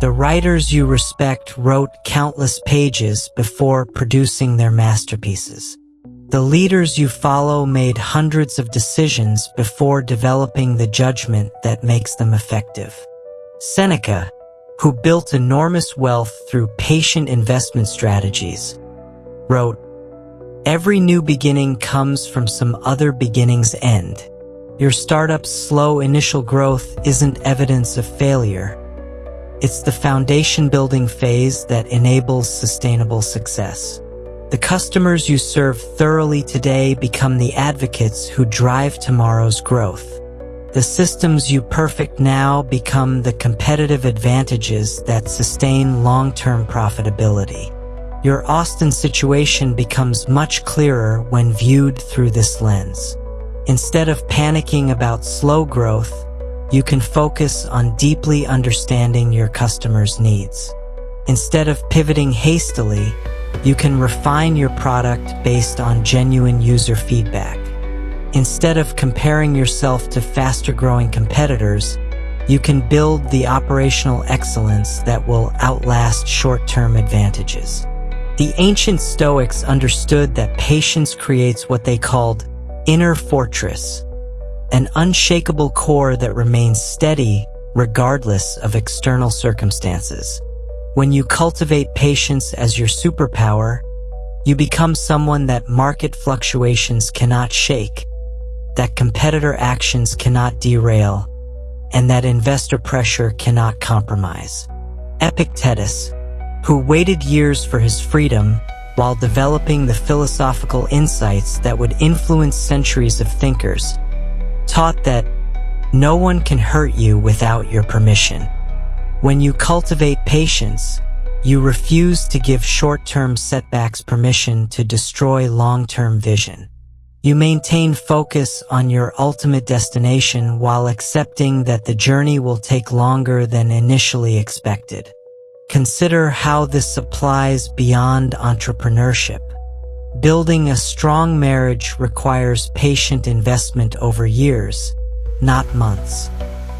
The writers you respect wrote countless pages before producing their masterpieces. The leaders you follow made hundreds of decisions before developing the judgment that makes them effective. Seneca, who built enormous wealth through patient investment strategies, wrote, "Every new beginning comes from some other beginning's end." Your startup's slow initial growth isn't evidence of failure. It's the foundation-building phase that enables sustainable success. The customers you serve thoroughly today become the advocates who drive tomorrow's growth. The systems you perfect now become the competitive advantages that sustain long-term profitability. Your Austin situation becomes much clearer when viewed through this lens. Instead of panicking about slow growth, you can focus on deeply understanding your customers' needs. Instead of pivoting hastily, you can refine your product based on genuine user feedback. Instead of comparing yourself to faster-growing competitors, you can build the operational excellence that will outlast short-term advantages. The ancient Stoics understood that patience creates what they called inner fortress, an unshakable core that remains steady regardless of external circumstances. When you cultivate patience as your superpower, you become someone that market fluctuations cannot shake, that competitor actions cannot derail, and that investor pressure cannot compromise. Epictetus, who waited years for his freedom while developing the philosophical insights that would influence centuries of thinkers, taught that no one can hurt you without your permission. When you cultivate patience, you refuse to give short-term setbacks permission to destroy long-term vision. You maintain focus on your ultimate destination while accepting that the journey will take longer than initially expected. Consider how this applies beyond entrepreneurship. Building a strong marriage requires patient investment over years, not months.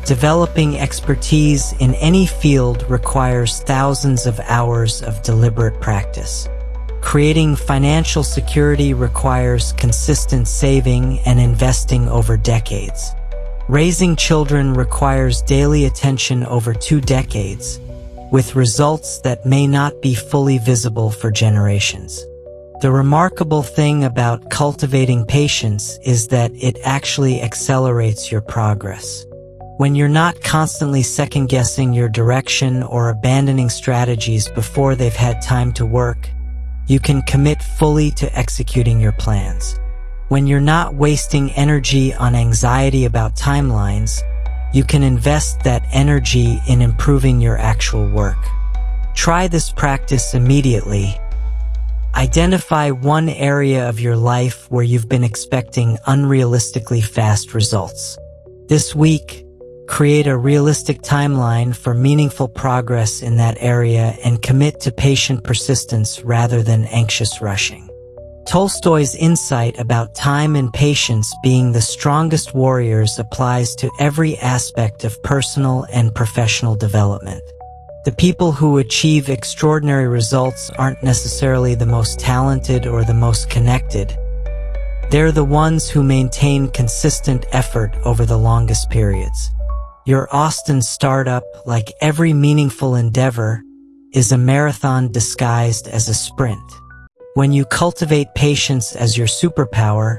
Developing expertise in any field requires thousands of hours of deliberate practice. Creating financial security requires consistent saving and investing over decades. Raising children requires daily attention over 2 decades, with results that may not be fully visible for generations. The remarkable thing about cultivating patience is that it actually accelerates your progress. When you're not constantly second-guessing your direction or abandoning strategies before they've had time to work, you can commit fully to executing your plans. When you're not wasting energy on anxiety about timelines, you can invest that energy in improving your actual work. Try this practice immediately. Identify one area of your life where you've been expecting unrealistically fast results. This week, create a realistic timeline for meaningful progress in that area and commit to patient persistence rather than anxious rushing. Tolstoy's insight about time and patience being the strongest warriors applies to every aspect of personal and professional development. The people who achieve extraordinary results aren't necessarily the most talented or the most connected. They're the ones who maintain consistent effort over the longest periods. Your Austin startup, like every meaningful endeavor, is a marathon disguised as a sprint. When you cultivate patience as your superpower,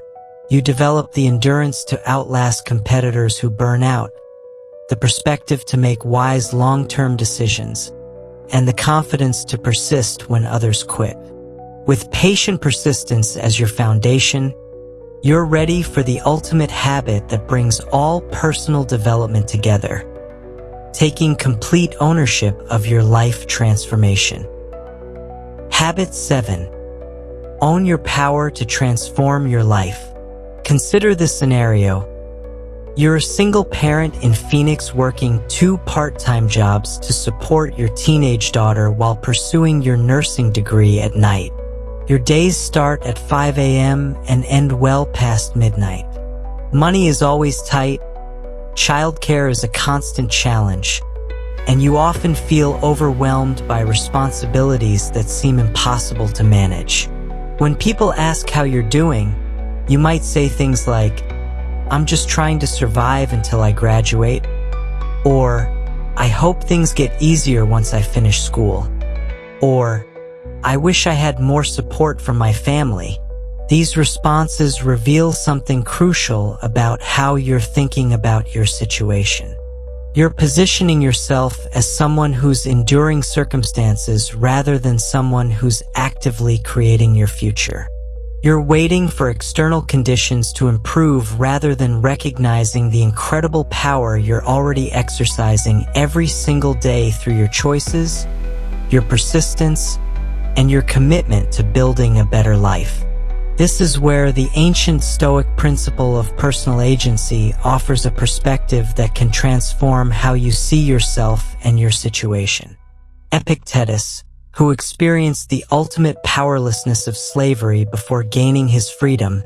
you develop the endurance to outlast competitors who burn out, the perspective to make wise long-term decisions, and the confidence to persist when others quit. With patient persistence as your foundation, you're ready for the ultimate habit that brings all personal development together, taking complete ownership of your life transformation. Habit 7. Own your power to transform your life. Consider this scenario. You're a single parent in Phoenix working 2 part-time jobs to support your teenage daughter while pursuing your nursing degree at night. Your days start at 5 a.m. and end well past midnight. Money is always tight, childcare is a constant challenge, and you often feel overwhelmed by responsibilities that seem impossible to manage. When people ask how you're doing, you might say things like, "I'm just trying to survive until I graduate," or "I hope things get easier once I finish school," or "I wish I had more support from my family." These responses reveal something crucial about how you're thinking about your situation. You're positioning yourself as someone who's enduring circumstances rather than someone who's actively creating your future. You're waiting for external conditions to improve rather than recognizing the incredible power you're already exercising every single day through your choices, your persistence, and your commitment to building a better life. This is where the ancient Stoic principle of personal agency offers a perspective that can transform how you see yourself and your situation. Epictetus, who experienced the ultimate powerlessness of slavery before gaining his freedom,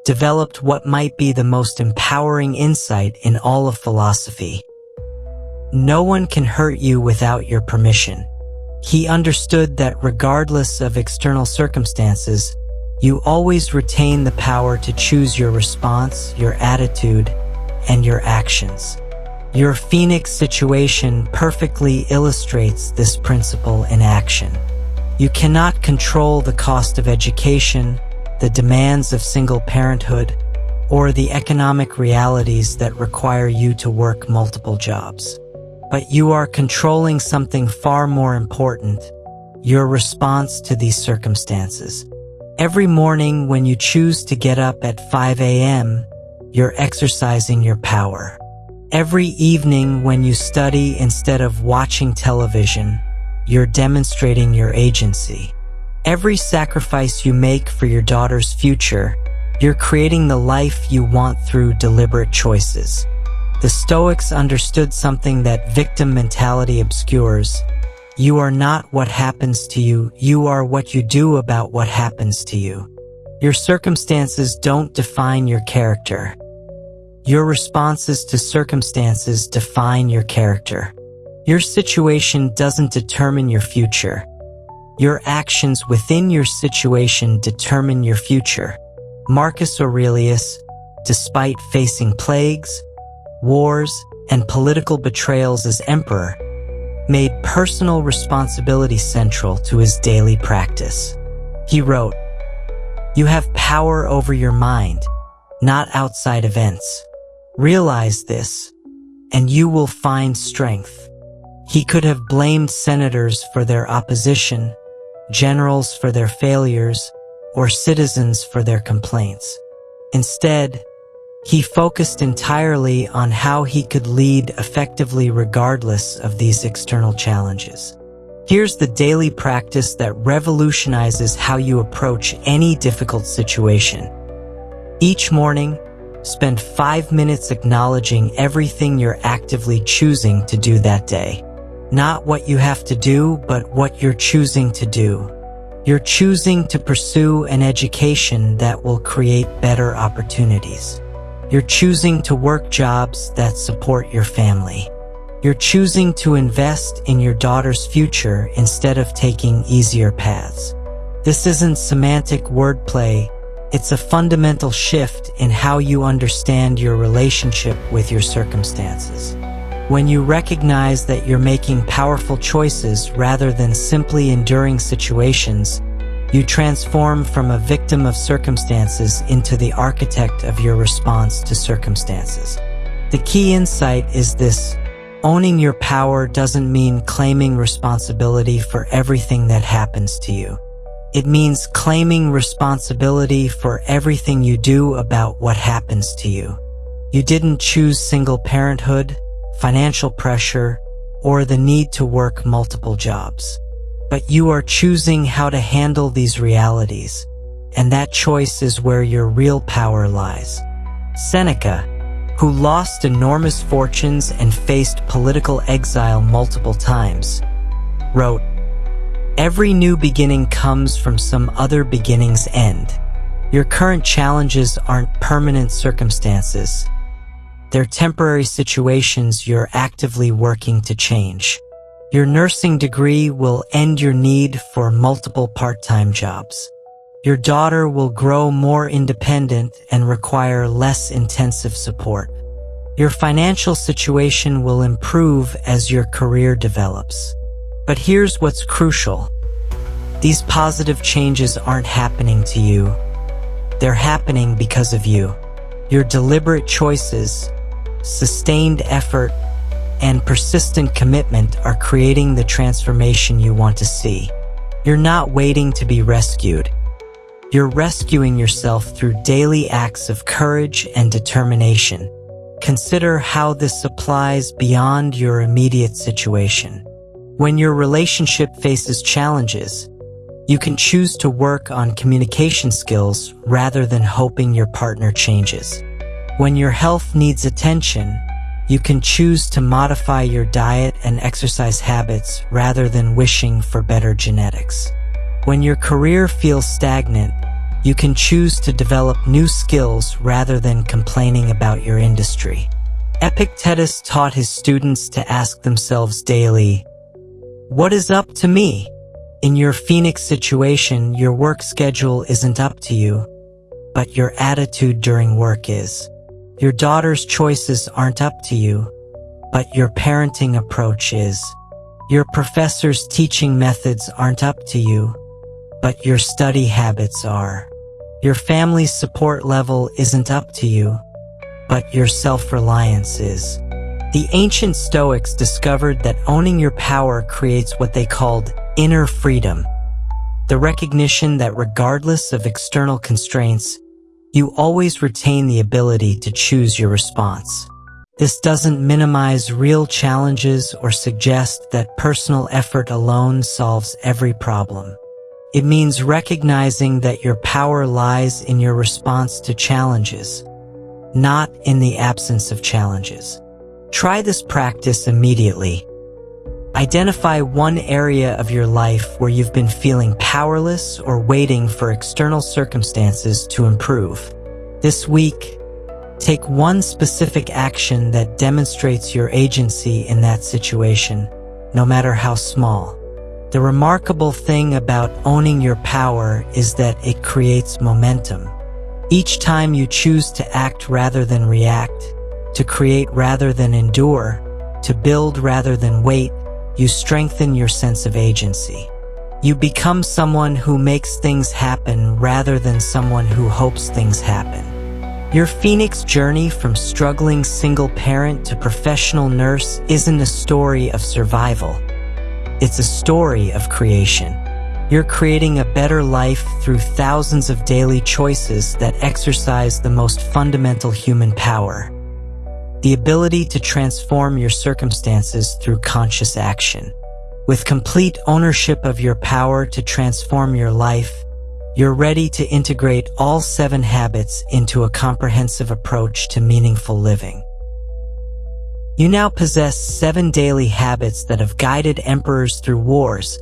developed what might be the most empowering insight in all of philosophy. No one can hurt you without your permission. He understood that regardless of external circumstances, you always retain the power to choose your response, your attitude, and your actions. Your Phoenix situation perfectly illustrates this principle in action. You cannot control the cost of education, the demands of single parenthood, or the economic realities that require you to work multiple jobs. But you are controlling something far more important: your response to these circumstances. Every morning when you choose to get up at 5 a.m., you're exercising your power. Every evening when you study instead of watching television, you're demonstrating your agency. Every sacrifice you make for your daughter's future, you're creating the life you want through deliberate choices. The Stoics understood something that victim mentality obscures. You are not what happens to you, you are what you do about what happens to you. Your circumstances don't define your character. Your responses to circumstances define your character. Your situation doesn't determine your future. Your actions within your situation determine your future. Marcus Aurelius, despite facing plagues, wars, and political betrayals as emperor, made personal responsibility central to his daily practice. He wrote, "You have power over your mind, not outside events. Realize this, and you will find strength." He could have blamed senators for their opposition, generals for their failures, or citizens for their complaints. Instead, he focused entirely on how he could lead effectively regardless of these external challenges. Here's the daily practice that revolutionizes how you approach any difficult situation. Each morning, spend 5 minutes acknowledging everything you're actively choosing to do that day. Not what you have to do, but what you're choosing to do. You're choosing to pursue an education that will create better opportunities. You're choosing to work jobs that support your family. You're choosing to invest in your daughter's future instead of taking easier paths. This isn't semantic wordplay, It's a fundamental shift in how you understand your relationship with your circumstances. When you recognize that you're making powerful choices rather than simply enduring situations, you transform from a victim of circumstances into the architect of your response to circumstances. The key insight is this: owning your power doesn't mean claiming responsibility for everything that happens to you. It means claiming responsibility for everything you do about what happens to you. You didn't choose single parenthood, financial pressure, or the need to work multiple jobs. But you are choosing how to handle these realities, and that choice is where your real power lies. Seneca, who lost enormous fortunes and faced political exile multiple times, wrote, "Every new beginning comes from some other beginning's end." Your current challenges aren't permanent circumstances. They're temporary situations you're actively working to change. Your nursing degree will end your need for multiple part-time jobs. Your daughter will grow more independent and require less intensive support. Your financial situation will improve as your career develops. But here's what's crucial. These positive changes aren't happening to you. They're happening because of you. Your deliberate choices, sustained effort, and persistent commitment are creating the transformation you want to see. You're not waiting to be rescued. You're rescuing yourself through daily acts of courage and determination. Consider how this applies beyond your immediate situation. When your relationship faces challenges, you can choose to work on communication skills rather than hoping your partner changes. When your health needs attention, you can choose to modify your diet and exercise habits rather than wishing for better genetics. When your career feels stagnant, you can choose to develop new skills rather than complaining about your industry. Epictetus taught his students to ask themselves daily, "What is up to me?" In your Phoenix situation, your work schedule isn't up to you, but your attitude during work is. Your daughter's choices aren't up to you, but your parenting approach is. Your professor's teaching methods aren't up to you, but your study habits are. Your family's support level isn't up to you, but your self-reliance is. The ancient Stoics discovered that owning your power creates what they called inner freedom, the recognition that regardless of external constraints, you always retain the ability to choose your response. This doesn't minimize real challenges or suggest that personal effort alone solves every problem. It means recognizing that your power lies in your response to challenges, not in the absence of challenges. Try this practice immediately. Identify one area of your life where you've been feeling powerless or waiting for external circumstances to improve. This week, take one specific action that demonstrates your agency in that situation, no matter how small. The remarkable thing about owning your power is that it creates momentum. Each time you choose to act rather than react, to create rather than endure, to build rather than wait, you strengthen your sense of agency. You become someone who makes things happen rather than someone who hopes things happen. Your Phoenix journey from struggling single parent to professional nurse isn't a story of survival. It's a story of creation. You're creating a better life through thousands of daily choices that exercise the most fundamental human power: the ability to transform your circumstances through conscious action. With complete ownership of your power to transform your life, you're ready to integrate all 7 habits into a comprehensive approach to meaningful living. You now possess 7 daily habits that have guided emperors through wars,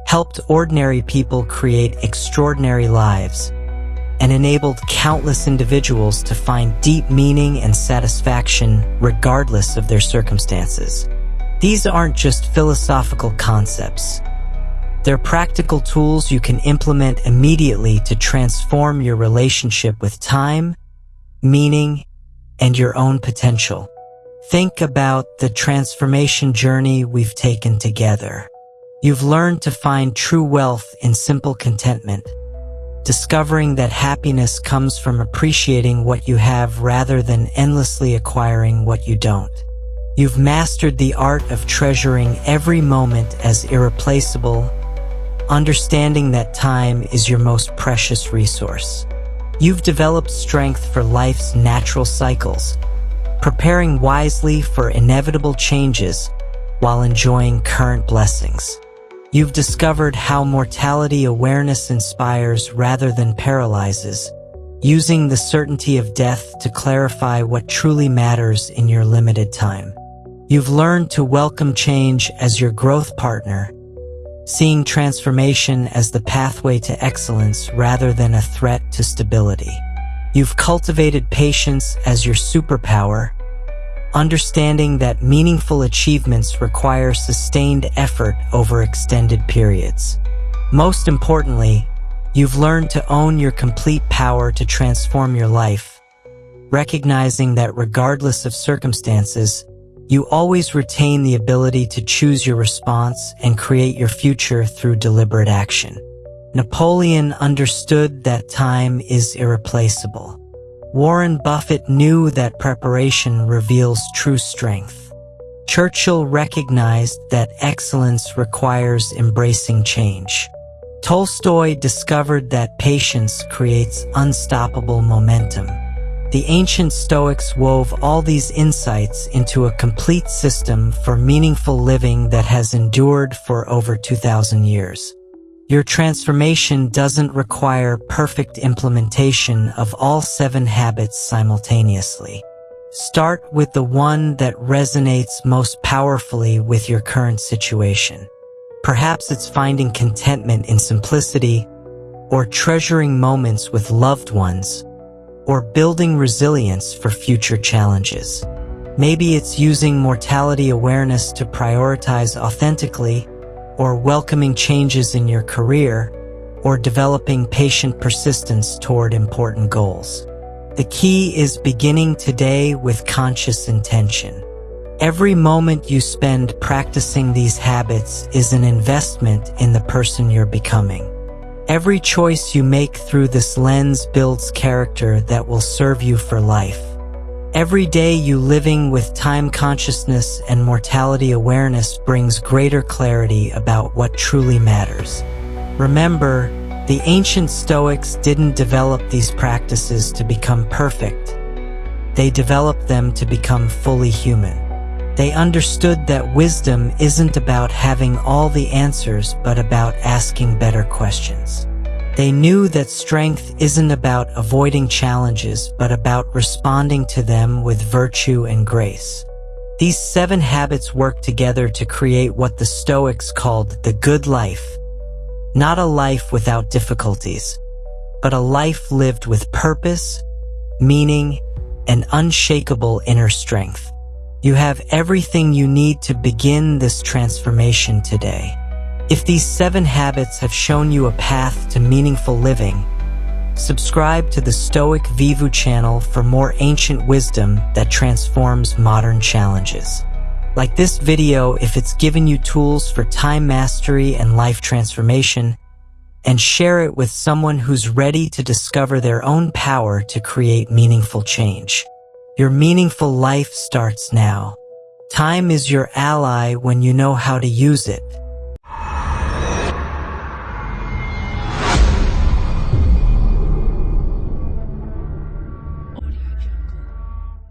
helped ordinary people create extraordinary lives, and enabled countless individuals to find deep meaning and satisfaction regardless of their circumstances. These aren't just philosophical concepts. They're practical tools you can implement immediately to transform your relationship with time, meaning, and your own potential. Think about the transformation journey we've taken together. You've learned to find true wealth in simple contentment, discovering that happiness comes from appreciating what you have rather than endlessly acquiring what you don't. You've mastered the art of treasuring every moment as irreplaceable, understanding that time is your most precious resource. You've developed strength for life's natural cycles, preparing wisely for inevitable changes while enjoying current blessings. You've discovered how mortality awareness inspires rather than paralyzes, using the certainty of death to clarify what truly matters in your limited time. You've learned to welcome change as your growth partner, seeing transformation as the pathway to excellence rather than a threat to stability. You've cultivated patience as your superpower, understanding that meaningful achievements require sustained effort over extended periods. Most importantly, you've learned to own your complete power to transform your life, recognizing that regardless of circumstances, you always retain the ability to choose your response and create your future through deliberate action. Napoleon understood that time is irreplaceable. Warren Buffett knew that preparation reveals true strength. Churchill recognized that excellence requires embracing change. Tolstoy discovered that patience creates unstoppable momentum. The ancient Stoics wove all these insights into a complete system for meaningful living that has endured for over 2,000 years. Your transformation doesn't require perfect implementation of all 7 habits simultaneously. Start with the one that resonates most powerfully with your current situation. Perhaps it's finding contentment in simplicity, or treasuring moments with loved ones, or building resilience for future challenges. Maybe it's using mortality awareness to prioritize authentically, or welcoming changes in your career, or developing patient persistence toward important goals. The key is beginning today with conscious intention. Every moment you spend practicing these habits is an investment in the person you're becoming. Every choice you make through this lens builds character that will serve you for life. Every day you living with time consciousness and mortality awareness brings greater clarity about what truly matters. Remember, the ancient Stoics didn't develop these practices to become perfect. They developed them to become fully human. They understood that wisdom isn't about having all the answers, but about asking better questions. They knew that strength isn't about avoiding challenges, but about responding to them with virtue and grace. These 7 habits work together to create what the Stoics called the good life. Not a life without difficulties, but a life lived with purpose, meaning, and unshakable inner strength. You have everything you need to begin this transformation today. If these 7 habits have shown you a path to meaningful living, subscribe to the Stoic Vivu channel for more ancient wisdom that transforms modern challenges. Like this video if it's given you tools for time mastery and life transformation, and share it with someone who's ready to discover their own power to create meaningful change. Your meaningful life starts now. Time is your ally when you know how to use it.